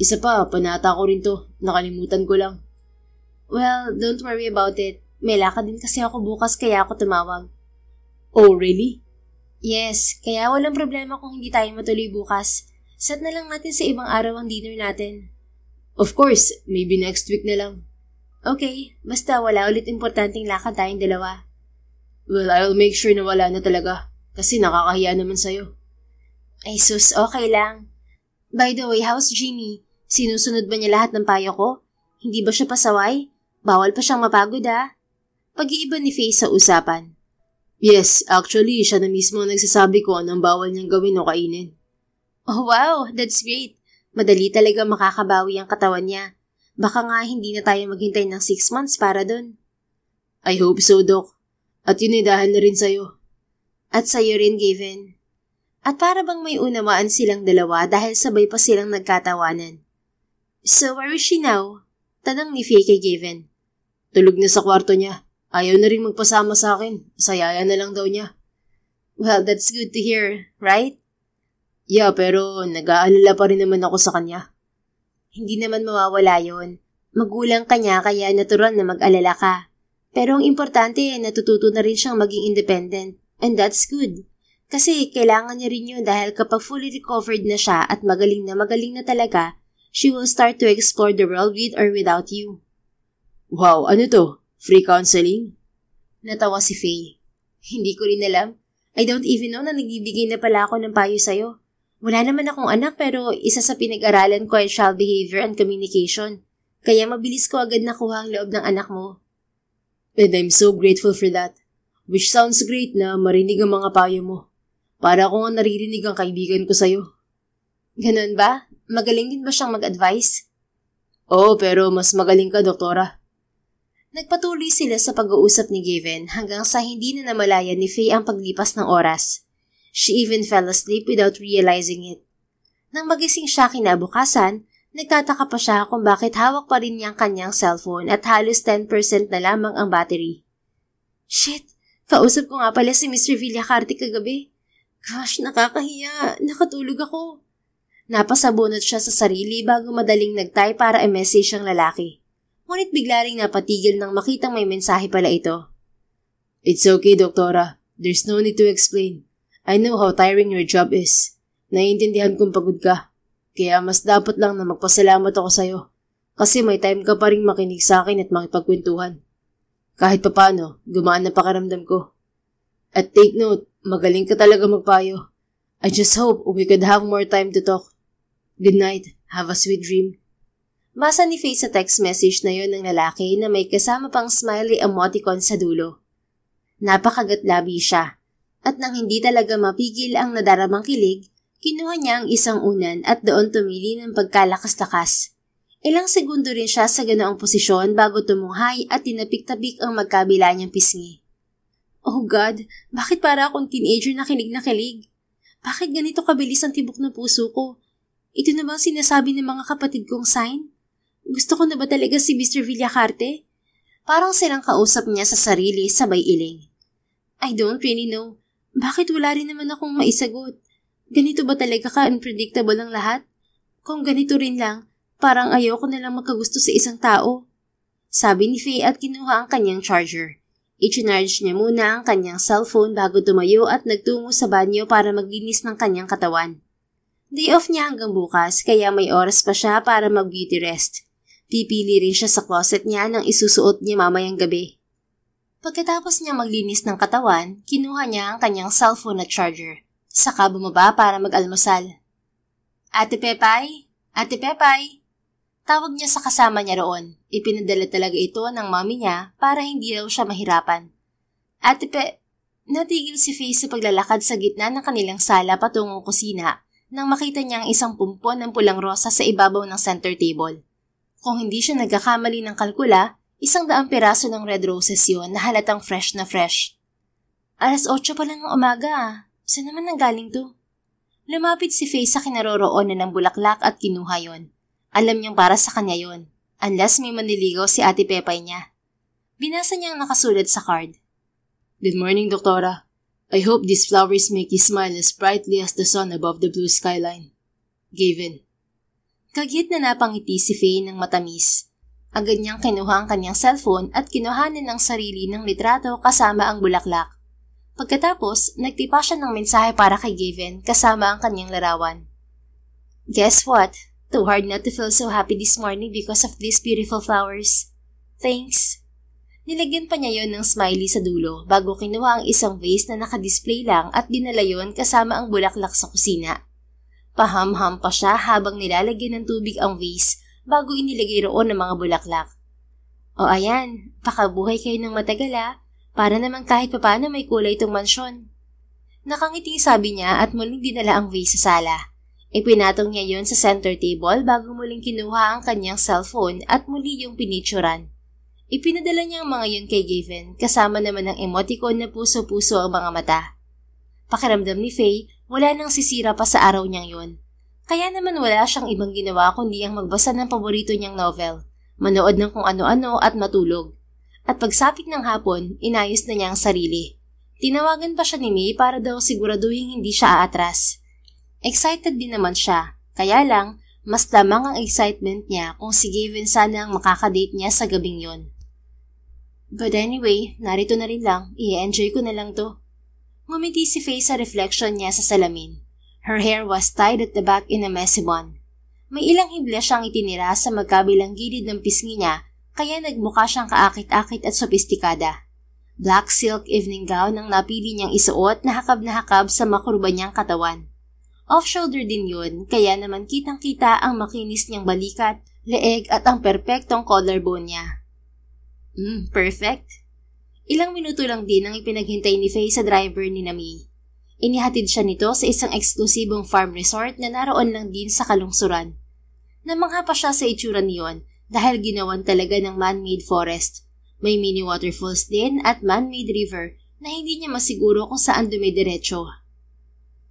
Isa pa, panata ko rin to. Nakalimutan ko lang. Well, don't worry about it. May lakad din kasi ako bukas kaya ako tumawag. Oh, really? Yes, kaya walang problema kung hindi tayo matuloy bukas. Set na lang natin sa ibang araw ang dinner natin. Of course, maybe next week na lang. Okay, basta wala ulit importanteng lakad tayong dalawa. Well, I'll make sure na wala na talaga. Kasi nakakahiya naman sa'yo. Ay sus, okay lang. By the way, how's Jimmy? Sinusunod ba niya lahat ng payo ko? Hindi ba siya pasaway? Bawal pa siyang mapagod Pag-iiba ni Faye sa usapan. Yes, actually, siya na mismo nagsasabi ko anong bawal niyang gawin o kainin. Oh wow, that's great. Madali talaga makakabawi ang katawan niya. Baka nga hindi na tayo maghintay ng 6 months para dun. I hope so, Doc. At yun ay dahil na rin sa'yo. At sa'yo rin, Gavin. At para bang may unawaan silang dalawa dahil sabay pa silang nagkatawanan. So, where is she now? Tanong ni Faye kay Gavin. Tulog na sa kwarto niya. Ayaw na rin magpasama sa akin. Sayaya na lang daw niya. Well, that's good to hear, right? Yeah, pero nag-aalala pa rin naman ako sa kanya. Hindi naman mawawala yon. Magulang ka niya kaya natural na mag-alala ka. Pero ang importante, natututo na rin siyang maging independent. And that's good. Kasi kailangan niya rin yun dahil kapag fully recovered na siya at magaling na talaga, she will start to explore the world with or without you. Wow, ano to? Free counseling? Natawa si Faye. Hindi ko rin alam. I don't even know na nagbibigay na pala ako ng payo sa'yo. Wala naman akong anak pero isa sa pinag-aralan ko ay child behavior and communication. Kaya mabilis ko agad nakuha ang loob ng anak mo. And I'm so grateful for that. Which sounds great na marinig ang mga payo mo. Para ako nga naririnig ang kaibigan ko sa'yo. Ganun ba? Magaling din ba siyang mag-advise? Oo, pero mas magaling ka, doktora. Nagpatuloy sila sa pag-uusap ni Gavin hanggang sa hindi na namalayan ni Faye ang paglipas ng oras. She even fell asleep without realizing it. Nang magising siya kinabukasan, nagtataka pa siya kung bakit hawak pa rin niya ang kanyang cellphone at halos 10% na lamang ang battery. Shit! Kausap ko nga pala si Mr. Villacarte kagabi. Gosh, nakakahiya. Nakatulog ako. Napasabunot siya sa sarili bago madaling nag-type para i-message ang lalaki. Ngunit bigla ring napatigil nang makitang may mensahe pala ito. It's okay, Doktora. There's no need to explain. I know how tiring your job is. Naiintindihan kong pagod ka. Kaya mas dapat lang na magpasalamat ako sa'yo. Kasi may time ka pa rin makinig sa akin at makipagkwentuhan. Kahit papano, gumaan na pakiramdam ko. At take note, magaling ka talaga magpayo. I just hope we could have more time to talk. Good night. Have a sweet dream. Basa ni Faye sa text message na yon ng lalaki na may kasama pang smiley emoticon sa dulo. Napakagatlabi siya, at nang hindi talaga mapigil ang nadaramang kilig, kinuha niya ang isang unan at doon tumili ng pagkalakas-lakas. Ilang segundo rin siya sa ganoong posisyon bago tumunghay at tinapik-tapik ang magkabila niyang pisngi. Oh God, bakit para akong teenager na kilig na kilig? Bakit ganito kabilis ang tibok ng puso ko? Ito na bang sinasabi ng mga kapatid kong sign? Gusto ko na ba talaga si Mr. Villacarte? Parang silang kausap niya sa sarili sabay iling. I don't really know. Bakit wala rin naman akong maisagot? Ganito ba talaga ka-unpredictable ang lahat? Kung ganito rin lang, parang ayoko na lang magkagusto sa isang tao. Sabi ni Faye at kinuha ang kanyang charger. I-charge niya muna ang kanyang cellphone bago tumayo at nagtungo sa banyo para maglinis ng kanyang katawan. Day off niya hanggang bukas kaya may oras pa siya para mag-beauty rest. Pipili rin siya sa closet niya nang isusuot niya mamayang gabi. Pagkatapos niya maglinis ng katawan, kinuha niya ang kanyang cellphone at charger. Saka bumaba para mag-almusal. Ate Pepay! Ate Pepay! Tawag niya sa kasama niya roon. Ipinadala talaga ito ng mami niya para hindi raw siya mahirapan. Natigil si Faye sa paglalakad sa gitna ng kanilang sala patungong kusina nang makita niya ang isang pumpon ng pulang rosa sa ibabaw ng center table. Kung hindi siya nagkakamali ng kalkula, 100 piraso ng red roses yun na halatang fresh na fresh. 8:00 pa lang ng umaga. Saan naman nanggaling to? Lumapit si Faye sa kinaroroonan ng bulaklak at kinuha yon. Alam niyang para sa kanya yon, unless may manliligaw si Ate Pepay niya. Binasa niyang nakasulat sa card. Good morning, Doktora. I hope these flowers make you smile as brightly as the sun above the blue skyline. Gavin. Kagit na napangiti si Faye ng matamis. Agad niyang kinuha ang kanyang cellphone at kinuhanan ng sarili ng litrato kasama ang bulaklak. Pagkatapos, nagtipa siya ng mensahe para kay Gavin kasama ang kanyang larawan. Guess what? Too hard not to feel so happy this morning because of these beautiful flowers. Thanks. Nilagyan pa niya yon ng smiley sa dulo bago kinuha ang isang vase na nakadisplay lang at dinala yon kasama ang bulaklak sa kusina. Paham-ham pa siya habang nilalagyan ng tubig ang vase bago inilagay roon ang mga bulaklak. O ayan, pakabuhay kayo ng matagal para naman kahit papaano may kulay itong mansyon. Nakangiting sabi niya at muling dinala ang vase sa sala. Ipinatong niya yon sa center table bago muling kinuha ang kanyang cellphone at muli yung pinicturan. Ipinadala niya ang mga yun kay Gavin kasama naman ng emoticon na puso-puso ang mga mata. Pakiramdam ni Faye, wala nang sisira pa sa araw niyang yun. Kaya naman wala siyang ibang ginawa kundi ang magbasa ng paborito niyang novel, manood ng kung ano-ano at matulog. At pagsapit ng hapon, inayos na niya ang sarili. Tinawagan pa siya ni May para daw siguraduhin hindi siya aatras. Excited din naman siya, kaya lang, mas lamang ang excitement niya kung si Gavin sana ang makakadate niya sa gabing yon. But anyway, narito na rin lang, i-enjoy ko na lang to. Ngumiti si Faye sa reflection niya sa salamin. Her hair was tied at the back in a messy bun. May ilang hibla siyang itinira sa magkabilang gilid ng pisngi niya, kaya nagmukha siyang kaakit-akit at sopistikada. Black silk evening gown ang napili niyang isuot na hakab sa makurba niyang katawan. Off-shoulder din yun, kaya naman kitang-kita ang makinis niyang balikat, leeg at ang perpektong collarbone niya. Perfect. Ilang minuto lang din ang ipinaghintay ni Faye sa driver ni Nami. Inihatid siya nito sa isang eksklusibong farm resort na naroon lang din sa kalungsuran. Namangha pa siya sa itsura niyon dahil ginawan talaga ng man-made forest. May mini waterfalls din at man-made river na hindi niya masiguro kung saan dumidiretso.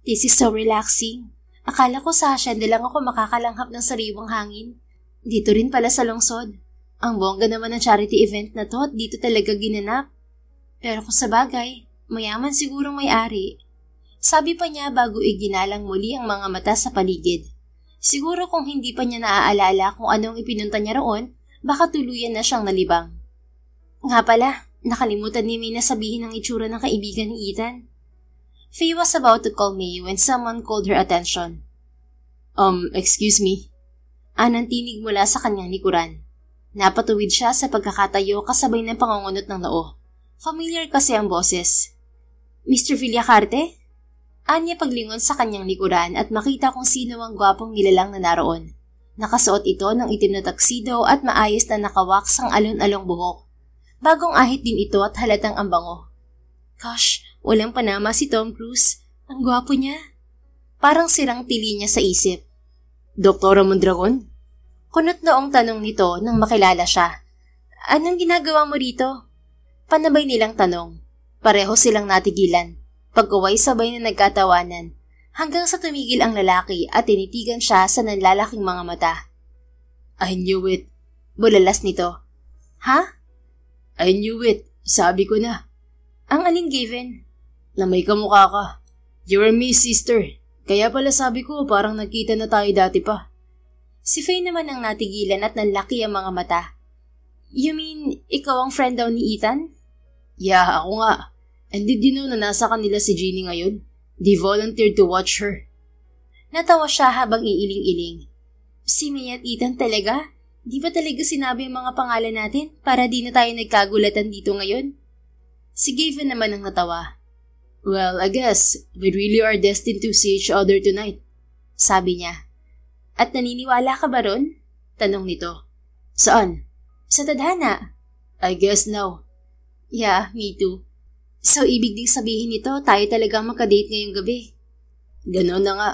This is so relaxing. Akala ko sa hacienda lang ako makakalanghap ng sariwang hangin. Dito rin pala sa lungsod. Ang bongga naman ng charity event na to at dito talaga ginanap. Pero kung sa bagay, mayaman sigurong may-ari. Sabi pa niya bago iginalang muli ang mga mata sa paligid. Siguro kung hindi pa niya naaalala kung anong ipinunta niya roon, Baka tuluyan na siyang nalibang. Nga pala, nakalimutan ni May na sabihin ang itsura ng kaibigan ni Ethan. Faye was about to call May when someone called her attention. Excuse me? Anang tinig mula sa kanyang likuran. Napatuwid siya sa pagkakatayo kasabay ng pangungunot ng noo. Familiar kasi ang boses. Mr. Villacarte? Anya paglingon sa kanyang likuran at makita kung sino ang gwapong nilalang na naroon. Nakasuot ito ng itim na tuxedo at maayos na nakawaks ang alon-along buhok. Bagong ahit din ito at halatang ang bango. Gosh, walang panama si Tom Cruise. Ang gwapo niya. Parang sirang tili niya sa isip. Doktora Mondragon? Kunot noong tanong nito nang makilala siya. Anong ginagawa mo rito? Panabay nilang tanong. Pareho silang natigilan. Pagkaway sabay na nagkatawanan. Hanggang sa tumigil ang lalaki at tinitigan siya sa nanlalaking mga mata. I knew it. Bulalas nito. Ha? I knew it. Sabi ko na. Ang alin, Gavin? Na may kamukha ka. You're me, sister. Kaya pala sabi ko parang nagkita na tayo dati pa. Si Faye naman ang natigilan at nanlaki ang mga mata. You mean, ikaw ang friend daw ni Ethan? Yeah, ako nga. And did you know na nasa kanila si Jeannie ngayon? They volunteered to watch her. Natawa siya habang iiling-iling. Si May at Ethan talaga? Di ba talaga sinabi ang mga pangalan natin para di na tayo nagkagulatan dito ngayon? Si Gavin naman ang natawa. Well, I guess we really are destined to see each other tonight. Sabi niya. At naniniwala ka ba ron? Tanong nito. Saan? Sa tadhana. I guess now. Yeah, me too. So, ibig ding sabihin nito, tayo talagang makadate ngayong gabi. Ganon na nga.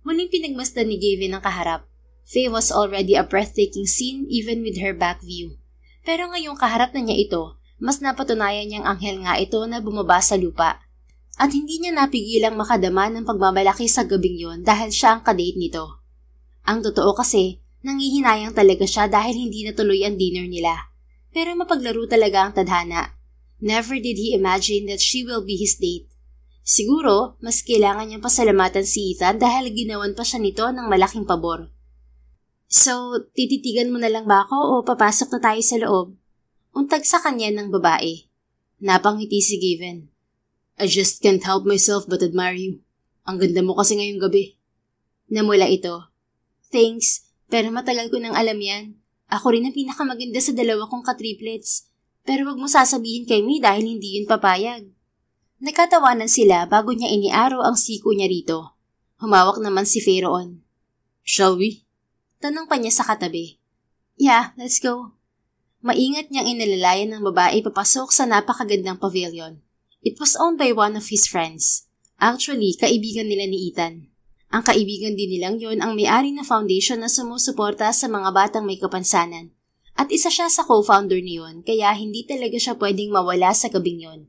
Muling pinagmasdan ni Gavin ang kaharap. Faye was already a breathtaking scene even with her back view. Pero ngayong kaharap na niya ito, mas napatunayan niyang anghel nga ito na bumaba sa lupa. At hindi niya napigilang makadama ng pagmamalaki sa gabing yon dahil siya ang kadate nito. Ang totoo kasi, nangihinayang talaga siya dahil hindi natuloy ang dinner nila. Pero mapaglaro talaga ang tadhana. Never did he imagine that she will be his date. Siguro, mas kailangan niyang pasalamatan si Ethan dahil ginawan pa siya nito ng malaking pabor. So, tititigan mo na lang ba ako o papasok na tayo sa loob? Untag sa kanya ng babae. Napangiti si Gavin. I just can't help myself but admire you. Ang ganda mo kasi ngayong gabi. Namula ito. Thanks, pero matagal ko nang alam yan. Ako rin ang pinakamaganda sa dalawa kong katriplets. Pero wag mo sasabihin kay May dahil hindi yun papayag. Nagkatawanan sila bago niya iniaraw ang siko niya rito. Humawak naman si Faye roon. Shall we? Tanong pa niya sa katabi. Yeah, let's go. Maingat niyang inalalayan ng babae papasok sa napakagandang pavilion. It was owned by one of his friends. Actually, kaibigan nila ni Ethan. Ang kaibigan din nilang yon ang may-ari na foundation na sumusuporta sa mga batang may kapansanan. At isa siya sa co-founder niyon kaya hindi talaga siya pwedeng mawala sa gabing yon.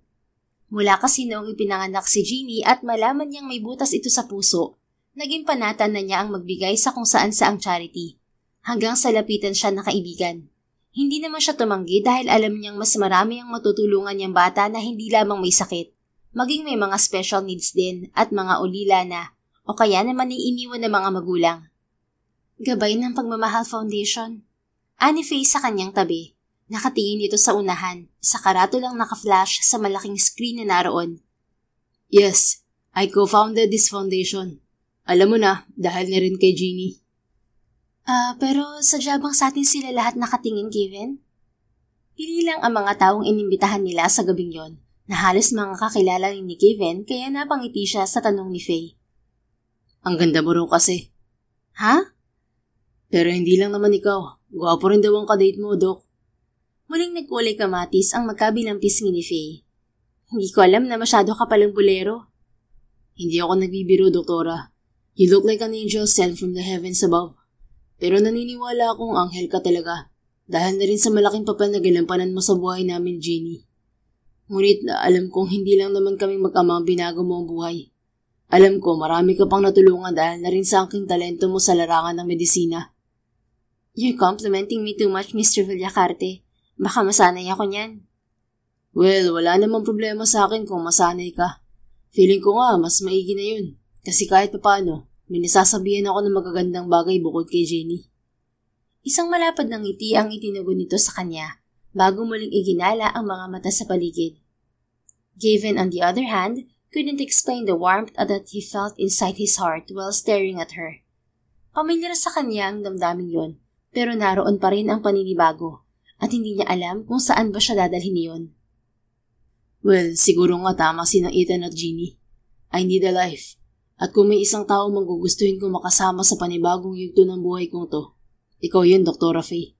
Mula kasi noong ipinanganak si Jeannie at malaman niyang may butas ito sa puso, naging panatan na niya ang magbigay sa kung saan saang charity. Hanggang sa lapitan siya na kaibigan. Hindi naman siya tumanggi dahil alam niyang mas marami ang matutulungan niyang bata na hindi lamang may sakit, maging may mga special needs din at mga ulila na o kaya naman ay iniwan ng mga magulang. Gabay ng Pagmamahal Foundation. Ani Faye sa kanyang tabi. Nakatingin ito sa unahan, sa karatulang naka-flash sa malaking screen na naroon. Yes, I co-founded this foundation. Alam mo na, dahil na rin kay Jeannie. Pero sadya bang sa atin sila lahat nakatingin, Gavin? Pili lang ang mga taong inimbitahan nila sa gabing yon, na halos mga kakilala ni Gavin kaya napangiti siya sa tanong ni Faye. Ang ganda mo raw kasi. Ha? Pero hindi lang naman ikaw. Gwapo rin daw ang kadate mo, Doc. Muling nagkulay kamatis ang magkabilang pisngi ni Faye. Hindi ko alam na masyado ka palang bulero. Hindi ako nagbibiro, Doktora. You look like an angel sent from the heavens above. Pero naniniwala akong anghel ka talaga. Dahil na rin sa malaking papel na ginampanan mo sa buhay namin, Jeannie. Ngunit alam kong hindi lang naman kaming mag-ama ang binago mo ang buhay. Alam ko marami ka pang natulungan dahil na rin sa aking talento mo sa larangan ng medisina. You're complimenting me too much, Mr. Villacarte. Baka masanay ako niyan. Well, wala namang problema sa akin kung masanay ka. Feeling ko nga, mas maigi na yun. Kasi kahit papaano, may nasasabihan ako ng magagandang bagay bukod kay Jenny. Isang malapad ng ngiti ang itinugon nito sa kanya bago muling iginala ang mga mata sa paligid. Gavin, on the other hand, couldn't explain the warmth that he felt inside his heart while staring at her. Pamilyar sa kanya ang damdamin yon, pero naroon pa rin ang paninibago at hindi niya alam kung saan ba siya dadalhin niyon. Well, siguro nga tama si Ethan at Jeannie. I need a life. At kung may isang tao magugustuhin kong makasama sa panibagong yugto ng buhay kong to, ikaw yun, Dr. Faye.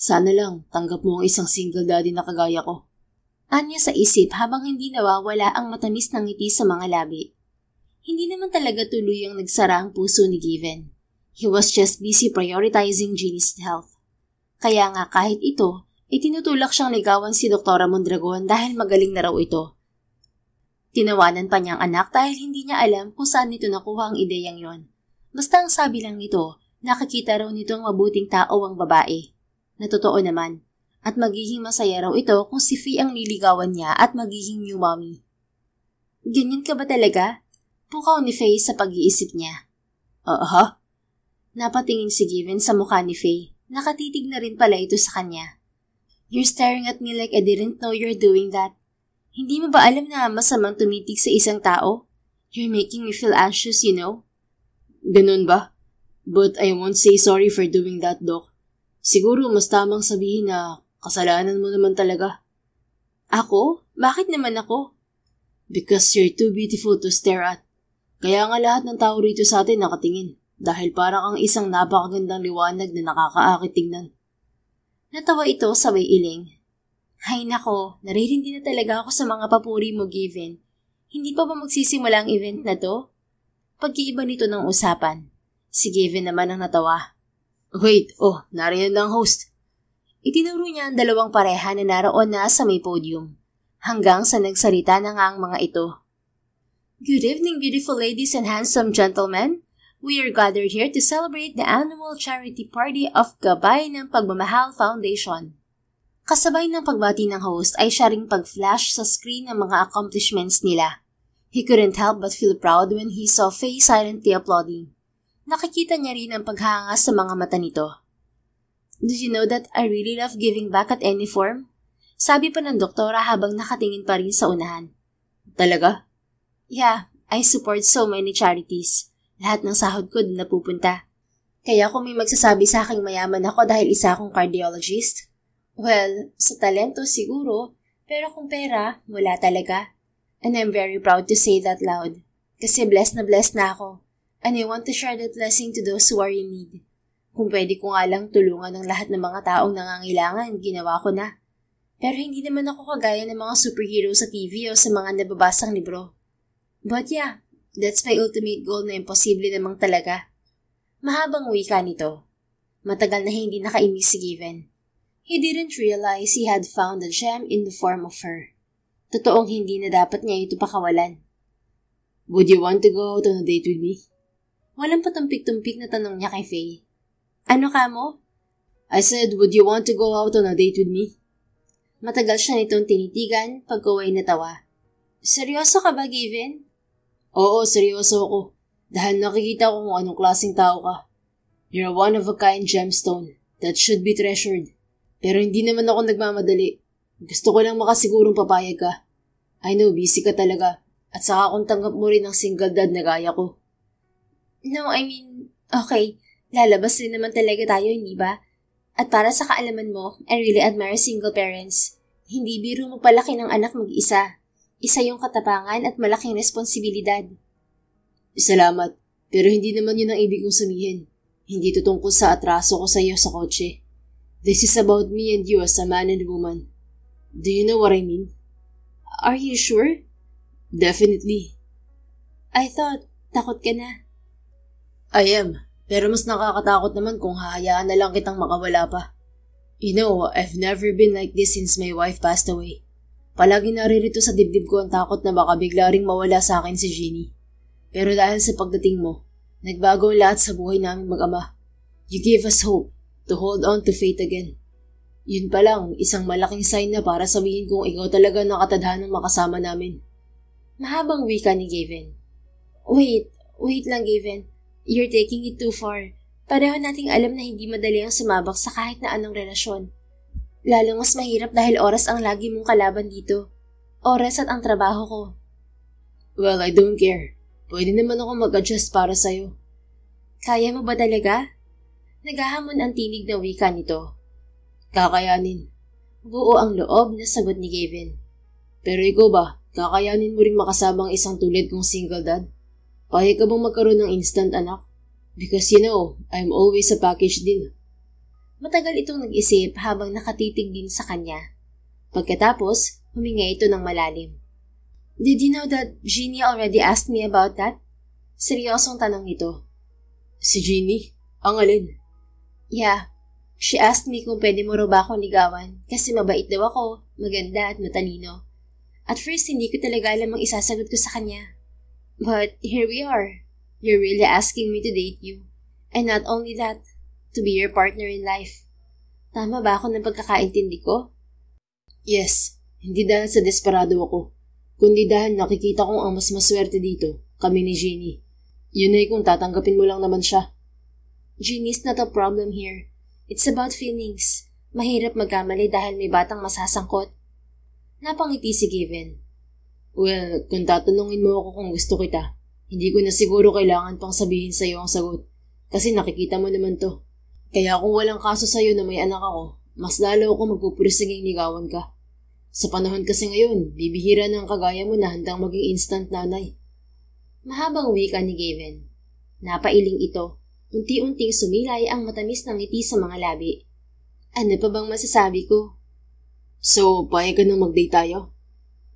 Sana lang, tanggap mo ang isang single daddy na kagaya ko. Anya sa isip habang hindi nawawala ang matamis ng ngiti sa mga labi. Hindi naman talaga tuluyang nagsara ang puso ni Gavin. He was just busy prioritizing Jeannie's health. Kaya nga kahit ito, itinutulak siyang ligawan si Dr. Mondragon dahil magaling na raw ito. Tinawanan pa niyang anak dahil hindi niya alam kung saan nito nakuha ang ideyang yon. Basta ang sabi lang nito, nakikita raw nitong mabuting tao ang babae. Na totoo naman, at magiging masaya raw ito kung si Faye ang niligawan niya at magiging new mommy. Ganyan ka ba talaga? Pukaw ni Faye sa pag-iisip niya. Napatingin si Gavin sa mukha ni Faye. Nakatitig na rin pala ito sa kanya. You're staring at me like I didn't know you're doing that. Hindi mo ba alam na masamang tumitig sa isang tao? You're making me feel anxious, you know? Ganun ba? But I won't say sorry for doing that, Doc. Siguro mas tamang sabihin na kasalanan mo naman talaga. Ako? Bakit naman ako? Because you're too beautiful to stare at. Kaya nga lahat ng tao rito sa atin nakatingin. Dahil parang ang isang napakagandang liwanag na nakakaakit tingnan. Natawa ito sabay iling. Hay nako, naririndi na talaga ako sa mga papuri mo, Gavin. Hindi pa ba magsisimula ang event na to? Pagkiiba nito ng usapan. Si Gavin naman ang natawa. Wait, nariyan na ang host. Itinuro niya ang dalawang pareha na naroon na sa may podium. Hanggang sa nagsalita na nga ang mga ito. Good evening, beautiful ladies and handsome gentlemen. We are gathered here to celebrate the annual charity party of Gabay ng Pagmamahal Foundation. Kasabay ng pagbati ng host ay siya ring pag-flash sa screen ng mga accomplishments nila. He couldn't help but feel proud when he saw Faye silently applauding. Nakikita niya rin ang paghanga sa mga mata nito. Did you know that I really love giving back at any form? Sabi pa ng doktora habang nakatingin pa rin sa unahan. Talaga? Yeah, I support so many charities. Lahat ng sahod ko doon napupunta. Kaya kung may magsasabi sa aking mayaman ako dahil isa akong cardiologist, well, sa talento siguro, pero kung pera, wala talaga. And I'm very proud to say that loud. Kasi blessed na ako. And I want to share that blessing to those who are in need. Kung pwede ko nga lang tulungan ng lahat ng mga taong nangangailangan, ginawa ko na. Pero hindi naman ako kagaya ng mga superhero sa TV o sa mga nababasang libro. But yeah, that's my ultimate goal na imposible namang talaga. Mahabang wika nito. Matagal na hindi nakainis si Gavin. He didn't realize he had found a gem in the form of her. Totoong hindi na dapat niya ito pakawalan. Would you want to go out on a date with me? Walang patumpik-tumpik na tanong niya kay Faye. Ano ka mo? I said, would you want to go out on a date with me? Matagal siya nitong tinitigan pagkaway na tawa. Seryoso ka ba, Gavin? Oo, seryoso ako. Dahil nakikita ko kung anong klaseng tao ka. You're a one-of-a-kind gemstone that should be treasured. Pero hindi naman ako nagmamadali. Gusto ko lang makasigurong papayag ka. I know, busy ka talaga. At saka kung tanggap mo rin ang single dad na gaya ko. No, I mean, okay. Lalabas rin naman talaga tayo, hindi ba? At para sa kaalaman mo, I really admire single parents. Hindi biro magpalaki ng anak mag-isa. Isa yung katapangan at malaking responsibilidad. Salamat, pero hindi naman yun ang ibig kong sabihin. Hindi ito tungkol sa atraso ko sa iyo sa kotse. This is about me and you as a man and woman. Do you know what I mean? Are you sure? Definitely. I thought, takot ka na. I am, pero mas nakakatakot naman kung hahayaan na lang kitang makawala pa. You know, I've never been like this since my wife passed away. Palagi naririto sa dibdib ko ang takot na baka bigla ring mawala sa akin si Jeannie. Pero dahil sa pagdating mo, nagbago ang lahat sa buhay namin mag-ama. You gave us hope to hold on to faith again. Yun pa lang, isang malaking sign na para sabihin kong ikaw talaga nakatadhanang makasama namin. Mahabang wika ni Gavin. Wait lang Gavin. You're taking it too far. Pareho nating alam na hindi madali ang sumabak sa kahit na anong relasyon. Lalong mas mahirap dahil oras ang lagi mong kalaban dito. Oras at ang trabaho ko. Well, I don't care. Pwede naman ako mag-adjust para sa'yo. Kaya mo ba talaga? Naghahamon ang tinig na wika nito. Kakayanin. Buo ang loob na sagot ni Gavin. Pero ikaw ba, kakayanin mo rin makasama ang isang tulad kong single dad? Payag ka bang magkaroon ng instant anak? Because I'm always a package deal. Matagal itong nag-isip habang nakatitig din sa kanya. Pagkatapos, huminga ito ng malalim. Did you know that Jeannie already asked me about that? Seryosong tanong nito. Si Jeannie? Ang alin? Yeah. She asked me kung pwede mo raw ba akong ligawan kasi mabait daw ako, maganda at matalino. At first, hindi ko talaga alam ang isasagot ko sa kanya. But here we are. You're really asking me to date you. And not only that, to be your partner in life. Tama ba ako ng pagkakaintindi ko? Yes, hindi dahil sa desperado ako, kundi dahil nakikita kong ang mas maswerte dito, kami ni Jeannie. Yun ay kung tatanggapin mo lang naman siya. Jeannie's not a problem here. It's about feelings. Mahirap magkamali dahil may batang masasangkot. Napangiti si Gavin. Well, kung tatanungin mo ako kung gusto kita, hindi ko na siguro kailangan pang sabihin sa'yo ang sagot. Kasi nakikita mo naman to. Kaya kung walang kaso sa'yo na may anak ako, mas lalo ako magpupursinging ligawan ka. Sa panahon kasi ngayon, bibihira ng kagaya mo na handang maging instant nanay. Mahabang wika ni Gavin. Napailing ito. Unti-unting sumilay ang matamis ng ngiti sa mga labi. Ano pa bang masasabi ko? So, payag ka nang mag-date tayo?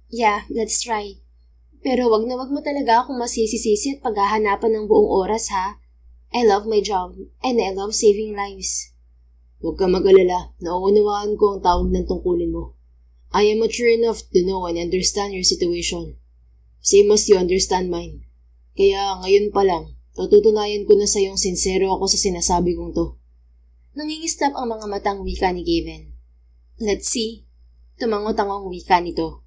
Yeah, let's try. Pero wag na wag mo talaga akong masisisisi at paghahanapan ng buong oras ha. I love my job and I love saving lives. Huwag ka mag-alala, nauunawaan ko ang tawag ng tungkulin mo. I am mature enough to know and understand your situation. Same as you understand mine. Kaya ngayon pa lang, tututunayan ko na sa iyong sincero ako sa sinasabi kong to. Nangingislap ang mga matang wika ni Gavin. Let's see. Tumangot-tangong wika nito.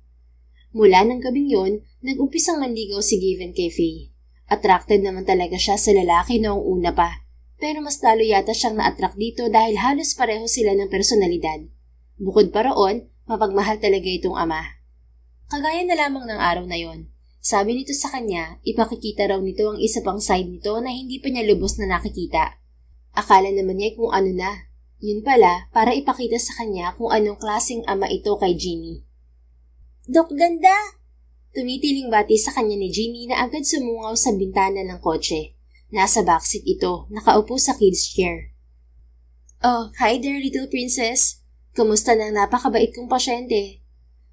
Mula ng gabing yon, nag-umpisang manligaw si Gavin kay Faye. Attracted naman talaga siya sa lalaki noong una pa, pero mas lalo yata siyang na-attract dito dahil halos pareho sila ng personalidad. Bukod pa roon, mapagmahal talaga itong ama. Kagaya na lamang ng araw na yon, sabi nito sa kanya, ipakikita raw nito ang isa pang side nito na hindi pa niya lubos na nakikita. Akala naman niya kung ano na. Yun pala, para ipakita sa kanya kung anong klaseng ama ito kay Jeannie. Dok, ganda! Tumitiling bati sa kanya ni Jeannie na agad sumungaw sa bintana ng kotse. Nasa backseat ito, nakaupo sa kid's chair. Oh, hi there, little princess. Kumusta ng napakabait kong pasyente?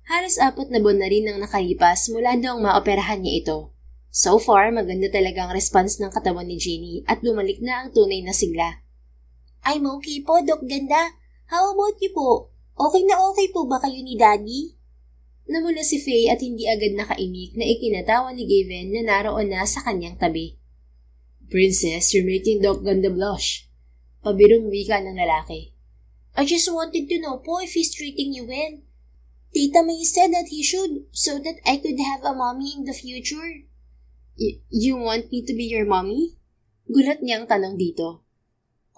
Halos 4 na buwan na rin ang nakalipas mula noong maoperahan niya ito. So far, maganda talaga ang response ng katawan ni Jeannie at bumalik na ang tunay na sigla. I'm okay po, Dok Ganda. How about you po? Okay na okay po ba kayo ni Daddy? Namula si Faye at hindi agad nakaimik na ikinatawa ni Gavin na naroon na sa kanyang tabi. Princess, you're making Doc Ganda blush. Pabirong wika ng lalaki. I just wanted to know po if he's treating you well. Tita May said that he should so that I could have a mommy in the future. You want me to be your mommy? Gulat niyang tanong dito.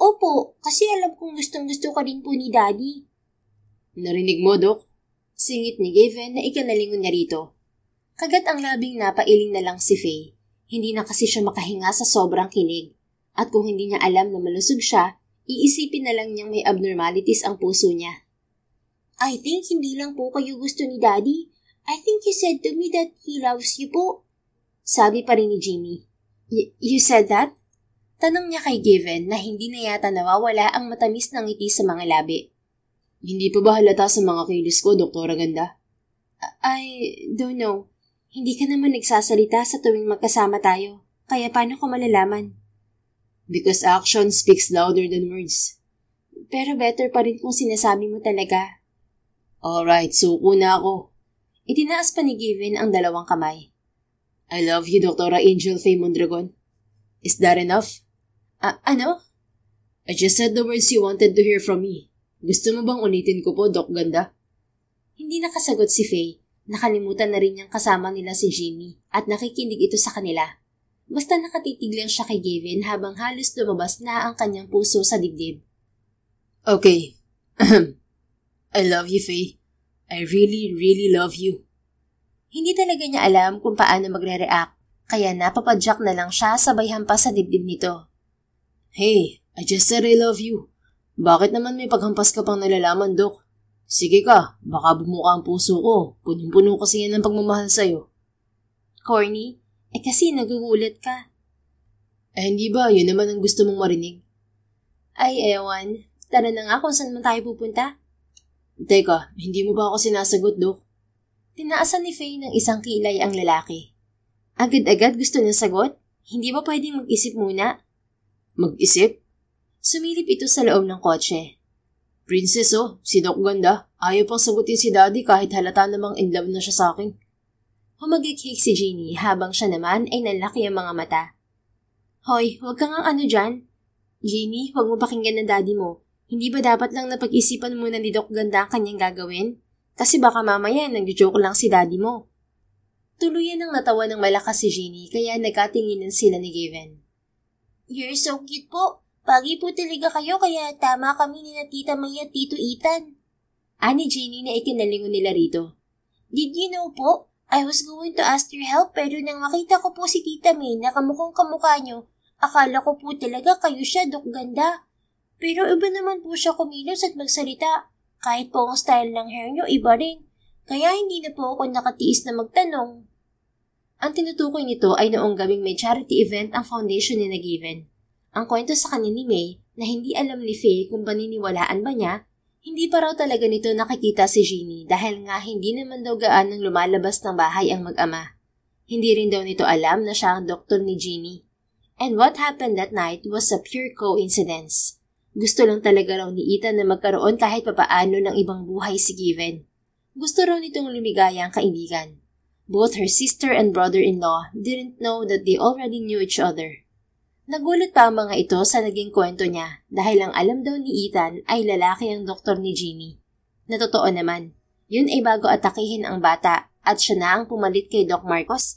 Opo, kasi alam kong gustong-gusto ka rin po ni Daddy. Narinig mo, Doc? Singit ni Gavin na ikanalingon niya rito. Kagat ang labing napailing na lang si Faye. Hindi na kasi siya makahinga sa sobrang kinig. At kung hindi niya alam na malusog siya, iisipin na lang niyang may abnormalities ang puso niya. I think hindi lang po kayo gusto ni Daddy. I think he said to me that he loves you po. Sabi pa rin ni Jeannie. You said that? Tanong niya kay Gavin na hindi na yata nawawala ang matamis ng ngiti sa mga labi. Hindi pa ba halata sa mga kilos ko, Doktora Ganda? I don't know. Hindi ka naman nagsasalita sa tuwing magkasama tayo. Kaya paano ko malalaman? Because action speaks louder than words. Pero better pa rin kung sinasabi mo talaga. Alright, suko na ako. Itinaas pa ni Gavin ang 2 kamay. I love you, Doktora Angel Faye Mondragon. Is that enough? Ano? I just said the words you wanted to hear from me. Gusto mo bang ulitin ko po, Doc Ganda? Hindi nakasagot si Faye. Nakalimutan na rin niyang kasama nila si Jeannie at nakikinig ito sa kanila. Basta nakatitig lang siya kay Gavin habang halos lumabas na ang kanyang puso sa dibdib. Okay. I love you, Faye. I really, really love you. Hindi talaga niya alam kung paano magre-react, kaya napapadyak na lang siya sabay hampas sa dibdib nito. Hey, I just said I love you. Bakit naman may paghampas ka pang nalalaman, Dok? Sige ka, baka bumuka ang puso ko. Punong-puno kasi yan ng pagmamahal sa'yo. Corny, kasi nagugulat ka. Hindi ba, yun naman ang gusto mong marinig? Ay, ewan. Tara na nga kung saan man tayo pupunta. Teka, hindi mo ba ako sinasagot, Dok? Tinaasan ni Faye ng isang kilay ang lalaki. Agad-agad gusto niyang sagot? Hindi ba pwedeng mag-isip muna? Mag-isip? Sumilip ito sa loob ng kotse. Princess, si Doc ganda. Ayaw pang sagutin si Daddy kahit halata namang in love na siya sa akin. Humagighik si Jeannie habang siya naman ay nanlaki ang mga mata. Hoy, huwag kang ano dyan. Jeannie, huwag mo pakinggan ng daddy mo. Hindi ba dapat lang napag-isipan muna ni Doc ganda ang kanyang gagawin? Kasi baka mamaya nag-joke lang si daddy mo. Tuluyan ang natawa ng malakas si Jeannie kaya nagkatinginan sila ni Gavin. You're so cute po. Pagi po talaga kayo kaya tama kami ni na Tita May at Tito Ethan. Ani Jeannie na ikinalingon nila rito. Did you know po? I was going to ask your help pero nang makita ko po si Tita May na kamukhang kamukha nyo, akala ko po talaga kayo siya, Dok Ganda. Pero iba naman po siya kumilos at magsalita. Kahit po ang style ng hair nyo, iba rin. Kaya hindi na po ako nakatiis na magtanong. Ang tinutukoy nito ay noong gabing may charity event ang foundation ni Gavin. Ang kwento sa kanya ni May na hindi alam ni Faye kung paniniwalaan ba niya, hindi pa raw talaga nito nakikita si Jeannie dahil nga hindi naman daw gaanong lumalabas ng bahay ang mag-ama. Hindi rin daw nito alam na siya ang doktor ni Jeannie. And what happened that night was a pure coincidence. Gusto lang talaga raw ni Ethan na magkaroon kahit papaano ng ibang buhay si Gavin. Gusto raw nitong lumigaya ang kaibigan. Both her sister and brother-in-law didn't know that they already knew each other. Nagulat pa ang mga ito sa naging kwento niya dahil ang alam daw ni Ethan ay lalaki ang doktor ni Jeannie. Na totoo naman, yun ay bago atakihin ang bata at siya na ang pumalit kay Doc Marcos.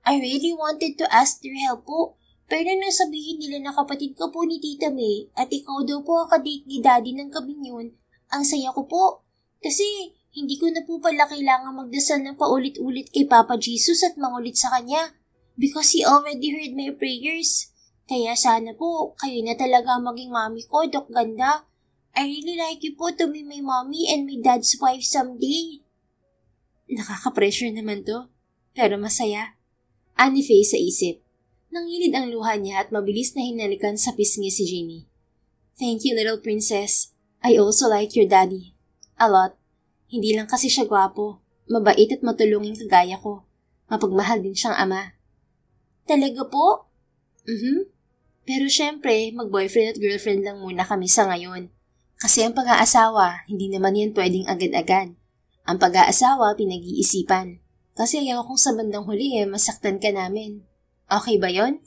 I really wanted to ask your help po, pero nang sabihin nila na kapatid ko po ni Tita May at ikaw daw po ang kadate ni Daddy ng gabing yun, ang saya ko po. Kasi hindi ko na po pala kailangan magdasal ng paulit-ulit kay Papa Jesus at mangulit sa kanya. Because he already heard my prayers. Kaya sana po, kayo na talaga maging mami ko, Dok Ganda. I really like you po to be my mommy and my dad's wife someday. Nakaka-pressure naman to, pero masaya. Ani Faye sa isip. Nangilid ang luha niya at mabilis na hinalikan sa pisngi si Jeannie. Thank you, little princess. I also like your daddy. A lot. Hindi lang kasi siya gwapo, mabait at matulungin kagaya ko. Mapagmahal din siyang ama. Talaga po? Pero syempre, mag-boyfriend at girlfriend lang muna kami sa ngayon. Kasi ang pag-aasawa, hindi naman yan pwedeng agad-agad. Ang pag-aasawa, pinag-iisipan. Kasi ayaw kong sa bandang huli masaktan ka namin. Okay ba yon?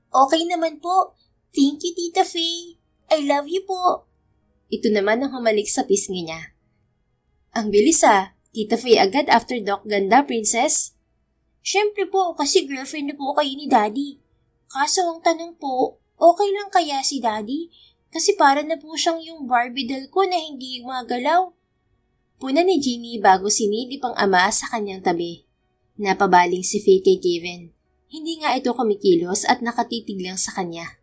Okay naman po. Thank you, Tita Faye. I love you po. Ito naman ang humalik sa pisngi niya. Ang bilis Tita Faye agad after Doc Ganda, princess. Siyempre po, kasi girlfriend na po kayo ni Daddy. Kaso ang tanong po, okay lang kaya si Daddy? Kasi para na po siyang yung Barbie doll ko na hindi magalaw. Puna ni Jeannie bago sinilip ang ama sa kanyang tabi. Napabaling si Faye kay Gavin. Hindi nga ito kumikilos at nakatitig lang sa kanya.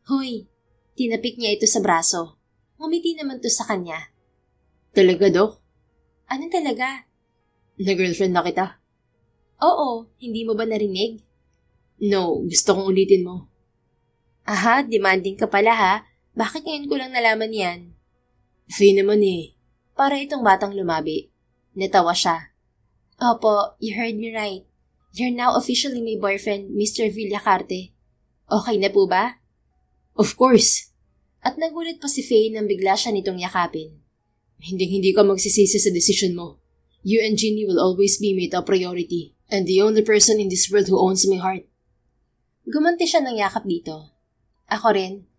Hoy, tinapik niya ito sa braso. Ngumiti naman to sa kanya. Talaga, Doc? Anong talaga? Na-girlfriend na kita? Oo, hindi mo ba narinig? No, gusto kong ulitin mo. Aha, demanding ka pala ha. Bakit ngayon ko lang nalaman yan? Faye naman Para itong batang lumabi. Natawa siya. Opo, you heard me right. You're now officially my boyfriend, Mr. Villacarte. Okay na po ba? Of course. At nagulat pa si Faye nang bigla siya nitong yakapin. Hindi ka magsisisi sa decision mo. You and Jeannie will always be my top priority. And the only person in this world who owns my heart. Gumanti siya ng yakap dito. Ako rin.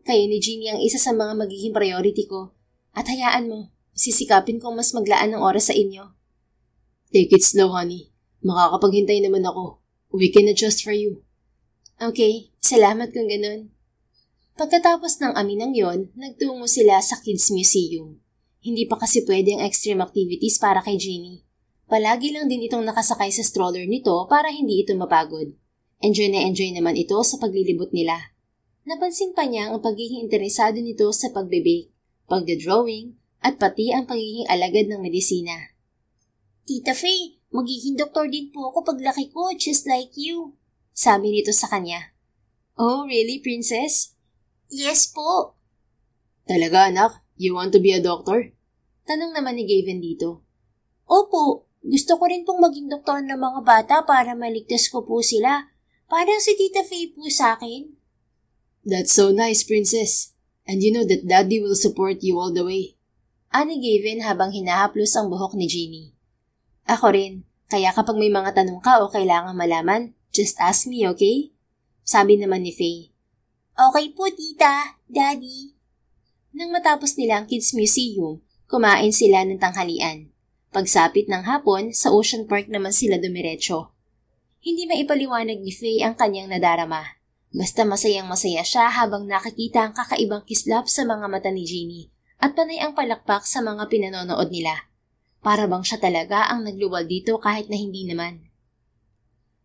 Kayo ni Jeannie ang isa sa mga magiging priority ko. At hayaan mo, sisikapin kong mas maglaan ng oras sa inyo. Take it slow, honey. Makakapaghintay naman ako. We can adjust for you. Okay, salamat kung ganun. Pagkatapos ng aminang yon, nagtungo sila sa Kids Museum. Hindi pa kasi pwede ang extreme activities para kay Jeannie. Palagi lang din itong nakasakay sa stroller nito para hindi ito mapagod. Enjoy na enjoy naman ito sa paglilibot nila. Napansin pa niya ang pagiging interesado nito sa pagbe-bake, pagde-drawing, at pati ang pagiging alagad ng medisina. Tita Faye, magiging doktor din po ako paglaki ko, just like you. Sabi nito sa kanya. Oh, really, princess? Yes po. Talaga anak, you want to be a doctor? Tanong naman ni Gavin dito. Opo, gusto ko rin pong maging doktor ng mga bata para maligtas ko po sila. Parang si Tita Faye po sa akin. That's so nice, princess. And you know that daddy will support you all the way. Ani Gavin habang hinahaplos ang buhok ni Jeannie. Ako rin, kaya kapag may mga tanong ka o kailangan malaman, just ask me, okay? Sabi naman ni Faye. Okay po, tita, daddy. Nang matapos nila ang Kids Museum, kumain sila ng tanghalian. Pagsapit ng hapon, sa Ocean Park naman sila dumiretso. Hindi maipaliwanag ni Faye ang kanyang nadarama. Basta masayang-masaya siya habang nakikita ang kakaibang kislap sa mga mata ni Jeannie at panay ang palakpak sa mga pinanonood nila. Para bang siya talaga ang nagluwal dito kahit na hindi naman.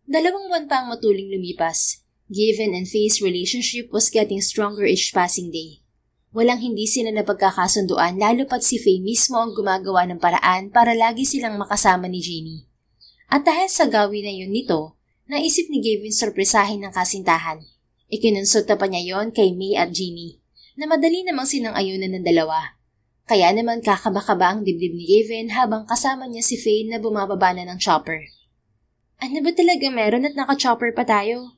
2 buwan pa ang matuling lumipas. Gavin and Faye's relationship was getting stronger each passing day. Walang hindi sila napagkakasunduan lalo pat si Faye mismo ang gumagawa ng paraan para lagi silang makasama ni Jeannie. At dahil sa gawin na yun nito, naisip ni Gavin sorpresahin ng kasintahan. Ikinonsulta pa niya yon kay May at Jeannie, na madali namang sinang-ayunan ng dalawa. Kaya naman kakaba-kaba ang dibdib ni Gavin habang kasama niya si Faye na bumababa na ng chopper. Ano ba talaga meron at naka-chopper pa tayo?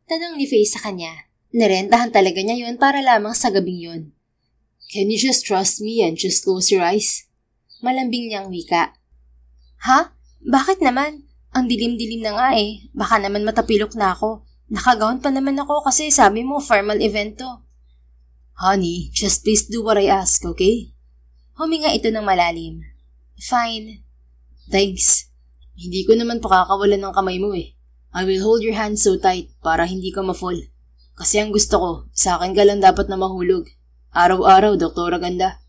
Tanong ni Faye sa kanya. Narentahan talaga niya yun para lamang sa gabing yun. Can you just trust me and just close your eyes? Malambing niyang wika. Ha? Bakit naman? Ang dilim-dilim na nga eh. Baka naman matapilok na ako. Nakagaon pa naman ako kasi sabi mo formal event to. Honey, just please do what I ask, okay? Huminga ito ng malalim. Fine. Thanks. Hindi ko naman pakakawalan ng kamay mo eh. I will hold your hand so tight para hindi ka ma-fall. Kasi ang gusto ko, sa akin ka lang dapat na mahulog. Araw-araw, Doktora Ganda.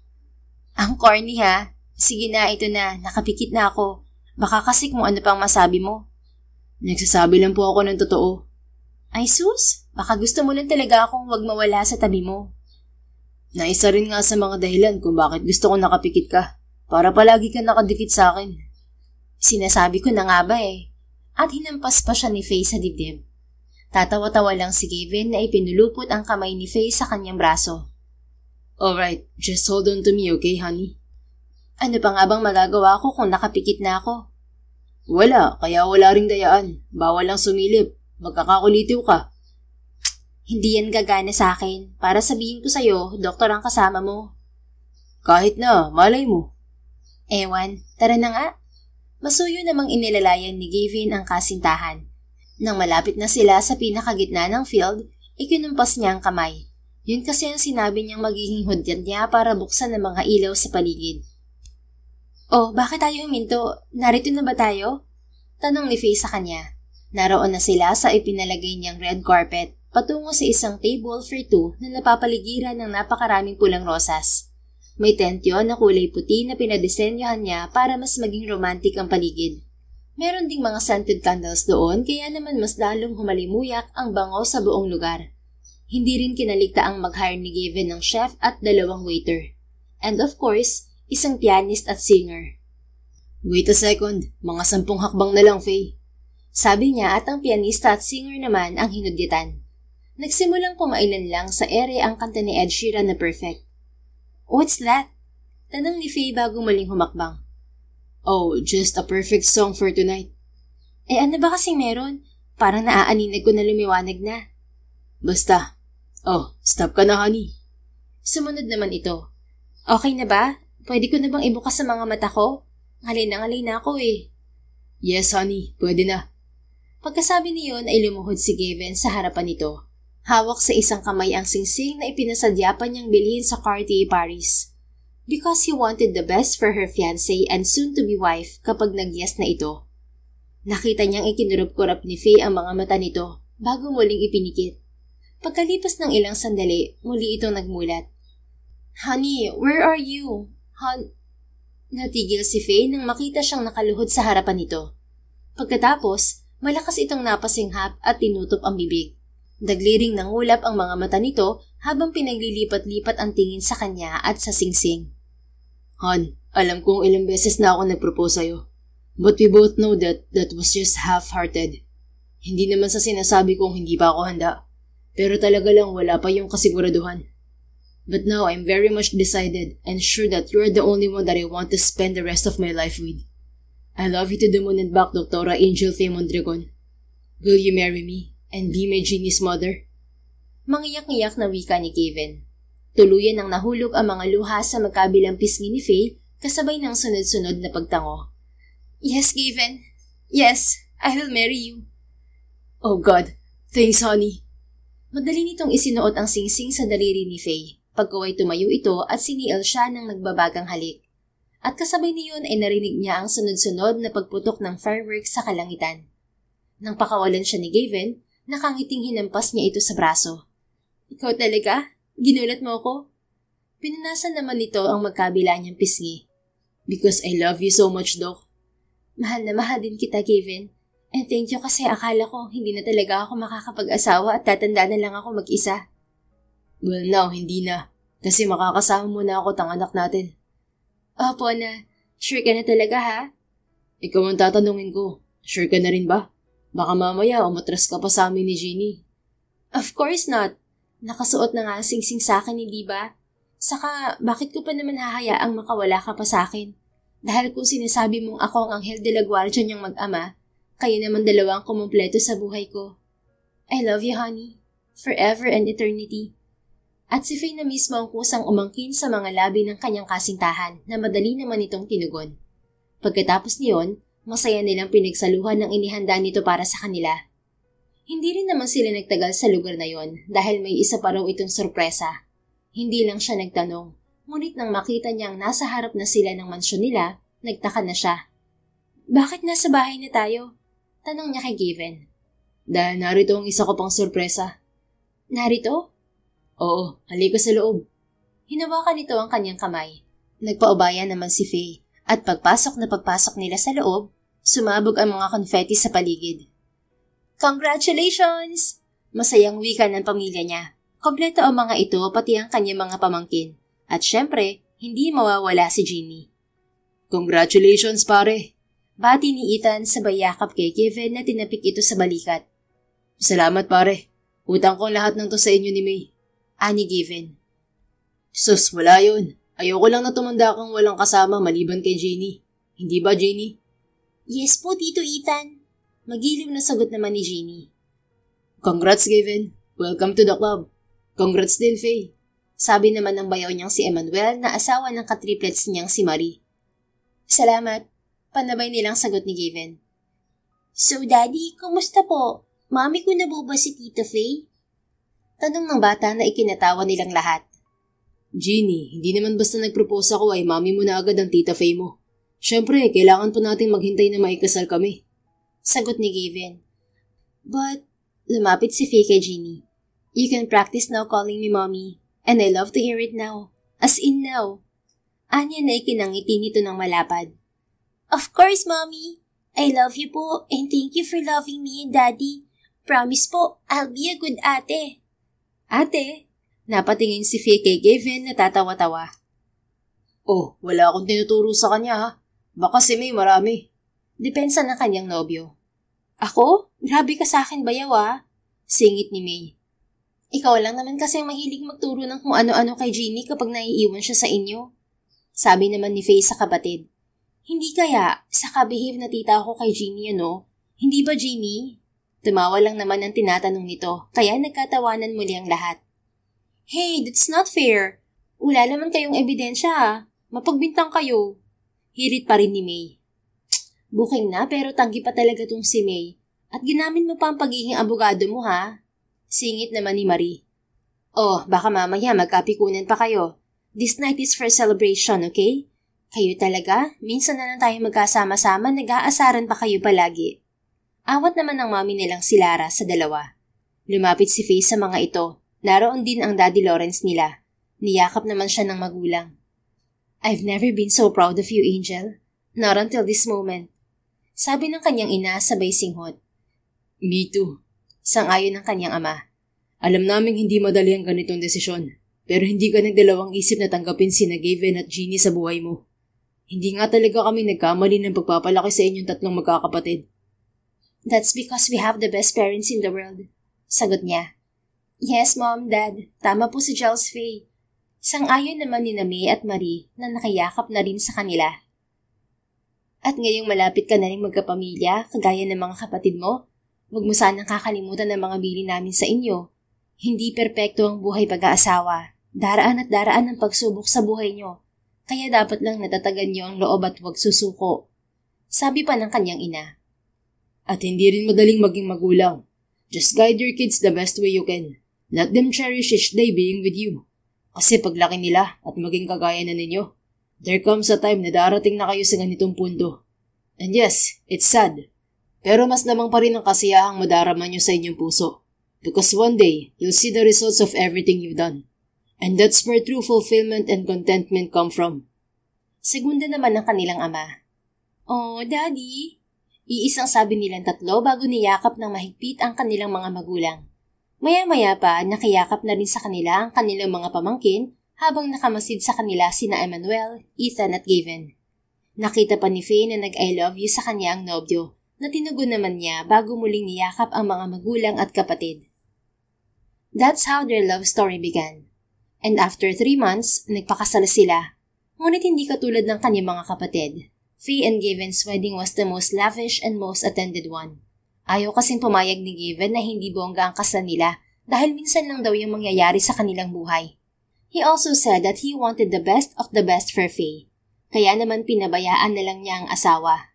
Ang corny ha. Sige na, ito na. Nakapikit na ako. Baka kasi kung ano pang masabi mo. Nagsasabi lang po ako ng totoo. Ay sus, baka gusto mo lang talaga akong wag mawala sa tabi mo. Naisa rin nga sa mga dahilan kung bakit gusto ko nakapikit ka. Para palagi ka nakadikit sa akin. Sinasabi ko na nga ba eh. At hinampas pa siya ni Faye sa dibdib. Tatawa-tawa lang si Gavin na ipinulupot ang kamay ni Faye sa kanyang braso. Alright, just hold on to me, okay, honey? Ano pa nga bang magagawa ko kung nakapikit na ako? Wala, kaya wala ring dayaan. Bawal lang sumilip. Magkakakulitiw ka. Hindi yan gagana sa akin. Para sabihin ko sa'yo, doktor ang kasama mo. Kahit na, malay mo. Ewan, tara na nga. Masuyo namang inilalayan ni Gavin ang kasintahan. Nang malapit na sila sa pinakagitna ng field, ikinumpas niya ang kamay. Yun kasi ang sinabi niyang magiging hudyat niya para buksan ang mga ilaw sa paligid. Oh, bakit tayo huminto? Narito na ba tayo? Tanong ni Faye sa kanya. Naroon na sila sa ipinalagay niyang red carpet patungo sa isang table for 2 na napapaligiran ng napakaraming pulang rosas. May tent yun na kulay puti na pinadesenyohan niya para mas maging romantic ang paligid. Meron ding mga scented candles doon kaya naman mas lalong humalimuyak ang bango sa buong lugar. Hindi rin kinaligta ang mag-hire ni Gavin ng chef at 2 waiter. And of course, isang pianist at singer. Wait a second, mga 10 hakbang na lang, Faye. Sabi niya at ang pianista at singer naman ang hinudgitan. Nagsimulang pumailan lang sa ere ang kanta ni Ed Sheeran na Perfect. What's that? Tanong ni Faye bago muling humakbang. Oh, just a perfect song for tonight. Eh ano ba kasing meron? Parang naaaninag ko na lumiwanag na. Basta. Oh, stop ka na, honey. Sumunod naman ito. Okay na ba? Pwede ko na bang ibukas sa mga mata ko? Ngalay na ako eh. Yes, honey. Pwede na. Pagkasabi niyon ay lumuhod si Gavin sa harapan nito. Hawak sa isang kamay ang singsing na ipinasadya pa niyang bilhin sa Cartier Paris. Because he wanted the best for her fiancé and soon-to-be wife kapag nag-yes na ito. Nakita niyang ikinurap-kurap ni Faye ang mga mata nito bago muling ipinikit. Pagkalipas ng ilang sandali, muli itong nagmulat. Honey, where are you? Natigil si Faye nang makita siyang nakaluhod sa harapan nito. Pagkatapos, malakas itong napasinghap at tinutup ang bibig. Dagliring nangulap ang mga mata nito habang pinaglilipat-lipat ang tingin sa kanya at sa singsing. Han, alam kong ilang beses na ako nagpropose sa'yo. But we both know that was just half-hearted. Hindi naman sa sinasabi kong hindi pa ako handa. Pero talaga lang wala pa yung kasiguraduhan. But now I'm very much decided and sure that you're the only one that I want to spend the rest of my life with. I love you to the moon and back, Dr. Angel Faye Mondragon. Will you marry me and be my Jeannie's mother? Mangiyak-ngiyak na wika ni Kevin. Tuluyan ang nahulog ang mga luha sa magkabilang pisngi ni Faye kasabay ng sunod-sunod na pagtango. Yes, Kevin. Yes, I will marry you. Oh God, thanks honey. Madali nitong isinuot ang singsing sa daliri ni Faye. Pagkaway tumayo ito at siniil siya ng nagbabagang halik. At kasabay niyon ay narinig niya ang sunod-sunod na pagputok ng fireworks sa kalangitan. Nang pakawalan siya ni Gavin, nakangiting hinampas niya ito sa braso. Ikaw talaga? Ginulat mo ako? Pinunasan naman nito ang magkabila niyang pisngi. Because I love you so much, Doc. Mahal na mahal din kita, Gavin. And thank you kasi akala ko hindi na talaga ako makakapag-asawa at tatanda na lang ako mag-isa. Well now, hindi na. Kasi makakasama mo na ako tang anak natin. Opo na. Sure ka na talaga ha? Ikaw ang tatanungin ko. Sure ka na rin ba? Baka mamaya umatras ka pa sa amin ni Jeannie. Of course not. Nakasuot na nga ang singsing sa akin, hindi ba? Saka, bakit ko pa naman hahayaang makawala ka pa sa akin? Dahil kung sinasabi mong ako ang anghel de la guardia niyang mag-ama, kayo naman dalawang kumumpleto sa buhay ko. I love you, honey. Forever and eternity. At si Faye na mismo ang kusang umangkin sa mga labi ng kanyang kasintahan na madali naman itong tinugon. Pagkatapos niyon, masaya nilang pinagsaluhan ng inihanda nito para sa kanila. Hindi rin naman sila nagtagal sa lugar na yon dahil may isa pa raw itong sorpresa. Hindi lang siya nagtanong, ngunit nang makita niyang nasa harap na sila ng mansyon nila, nagtaka na siya. Bakit nasa bahay na tayo? Tanong niya kay Gavin. Dahil narito ang isa ko pang sorpresa. Narito? Oo, halika sa loob. Hinawakan nito ang kanyang kamay. Nagpaubaya naman si Faye at pagpasok nila sa loob, sumabog ang mga konfeti sa paligid. Congratulations! Masayang wika ng pamilya niya. Kompleto ang mga ito pati ang kanyang mga pamangkin. At syempre, hindi mawawala si Jeannie. Congratulations pare! Bati ni Ethan sabay yakap kay Kevin na tinapik ito sa balikat. Salamat pare. Utang ko lahat ng to sa inyo ni May. Ani Gavin. Sus, wala yun. Ayoko lang na tumanda kang walang kasama maliban kay Jeannie. Hindi ba, Jeannie? Yes po, Tito Ethan. Magiliw na sagot naman ni Jeannie. Congrats, Gavin. Welcome to the club. Congrats din, Faye. Sabi naman ng bayaw niyang si Emmanuel na asawa ng katriplets niyang si Marie. Salamat. Panabay nilang sagot ni Gavin. So, Daddy, kumusta po? Mami ko na po ba si Tito Faye? Tanong ng bata na ikinatawa nilang lahat. Jeannie, hindi naman basta nag-propose ako ay mami mo na agad ang tita Faye mo. Siyempre, kailangan po nating maghintay na maikasal kami. Sagot ni Gavin. But, lumapit si Faye kay Jeannie. You can practice now calling me mommy, and I love to hear it now. As in now. Anya na ikinangiti nito ng malapad. Of course, Mommy. I love you po and thank you for loving me and Daddy. Promise po, I'll be a good ate. Ate? Napatingin si Faye kay Gavin na tatawa-tawa. Oh, wala akong tinuturo sa kanya ha. Baka si May marami. Depensa ng kanyang nobyo. Ako? Grabe ka sa akin bayaw ah. Singit ni May. Ikaw lang naman kasi ang mahilig magturo ng kung ano-ano kay Jeannie kapag naiiwan siya sa inyo. Sabi naman ni Faye sa kapatid. Hindi kaya, sa kabehave na tita ko kay Jeannie ano? Hindi ba Jeannie? Tumawa lang naman ang tinatanong nito, kaya nagkatawanan muli ang lahat. Hey, that's not fair. Wala naman kayong ebidensya ah. Mapagbintang kayo. Hirit pa rin ni May. Booking na pero tanggi pa talaga tong si May. At ginamit mo pa ang pagiging abogado mo ha? Singit naman ni Marie. Oh, baka mamaya magkapikunan pa kayo. This night is for celebration, okay? Kayo talaga? Minsan na lang tayo magkasama-sama, nag-aasaran pa kayo palagi. Awat naman ng mami nilang si Lara sa dalawa. Lumapit si Faye sa mga ito. Naroon din ang Daddy Lawrence nila. Niyakap naman siya ng magulang. I've never been so proud of you, Angel. Not until this moment. Sabi ng kanyang ina sabay singhot. Me too. Sang-ayon ng kanyang ama. Alam naming hindi madali ang ganitong desisyon. Pero hindi ka nagdalawang isip na tanggapin sina Gavin at Jeannie sa buhay mo. Hindi nga talaga kami nagkamali ng pagpapalaki sa inyong tatlong magkakapatid. That's because we have the best parents in the world. Sagot niya. Yes, Mom, Dad. Tama po si Giles Faye. Sang-ayon naman ni May at Marie na nakayakap na rin sa kanila. At ngayong malapit ka na rin magkapamilya, kagaya ng mga kapatid mo, huwag mo sanang kakalimutan ng mga bili namin sa inyo. Hindi perpekto ang buhay pag-aasawa. Daraan at daraan ang pagsubok sa buhay nyo. Kaya dapat lang natatagan nyo ang loob at huwag susuko. Sabi pa ng kanyang ina. At hindi rin madaling maging magulang. Just guide your kids the best way you can. Let them cherish each day being with you. Kasi paglaki nila at maging kagaya na ninyo, there comes a time na darating na kayo sa ganitong punto. And yes, it's sad. Pero mas lamang pa rin ang kasiyahang madarama nyo sa inyong puso. Because one day, you'll see the results of everything you've done. And that's where true fulfillment and contentment come from. Segunda naman ng kanilang ama. Oh, Daddy! Iisang sabi nilang tatlo bago niyakap ng mahigpit ang kanilang mga magulang. Maya-maya pa, nakiyakap na rin sa kanila ang kanilang mga pamangkin habang nakamasid sa kanila sina Emmanuel, Ethan at Gavin. Nakita pa ni Faye na nag-I love you sa kanya ang nobyo na tinugon naman niya bago muling niyakap ang mga magulang at kapatid. That's how their love story began. And after 3 months, nagpakasal sila. Ngunit hindi katulad ng kanyang mga kapatid. Faye and Gavin's wedding was the most lavish and most attended one. Ayaw kasing pumayag ni Gavin na hindi bongga ang kasal nila dahil minsan lang daw yung mangyayari sa kanilang buhay. He also said that he wanted the best of the best for Faye. Kaya naman pinabayaan na lang niya ang asawa.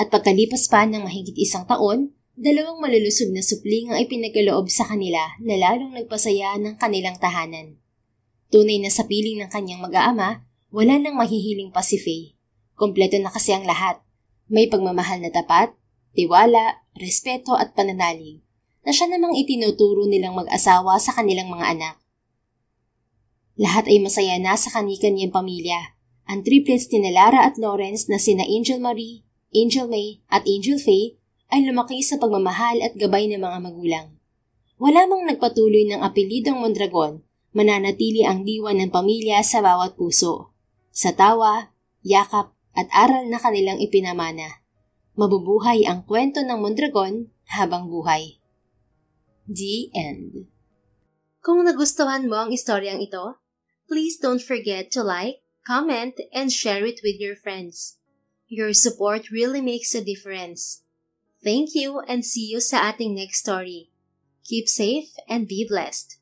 At pagkalipas pa ng mahigit 1 taon, 2 malulusog na supling ang ipinagkaloob sa kanila na lalong nagpasaya ng kanilang tahanan. Tunay na sa piling ng kanyang mag-aama, wala nang mahihiling pa si Faye. Kompleto na kasi ang lahat. May pagmamahal na tapat, tiwala, respeto at pananalig na siya namang itinuturo nilang mag-asawa sa kanilang mga anak. Lahat ay masaya na sa kani-kanyang pamilya. Ang triplets ni Lara at Lawrence na sina Angel Marie, Angel May at Angel Faye ay lumaki sa pagmamahal at gabay ng mga magulang. Wala mang nagpatuloy ng apelidong Mondragon, mananatili ang diwa ng pamilya sa bawat puso. Sa tawa, yakap at aral na kanilang ipinamana. Mabubuhay ang kwento ng Mondragon habang buhay. The End. Kung nagustuhan mo ang istoryang ito, please don't forget to like, comment, and share it with your friends. Your support really makes a difference. Thank you and see you sa ating next story. Keep safe and be blessed.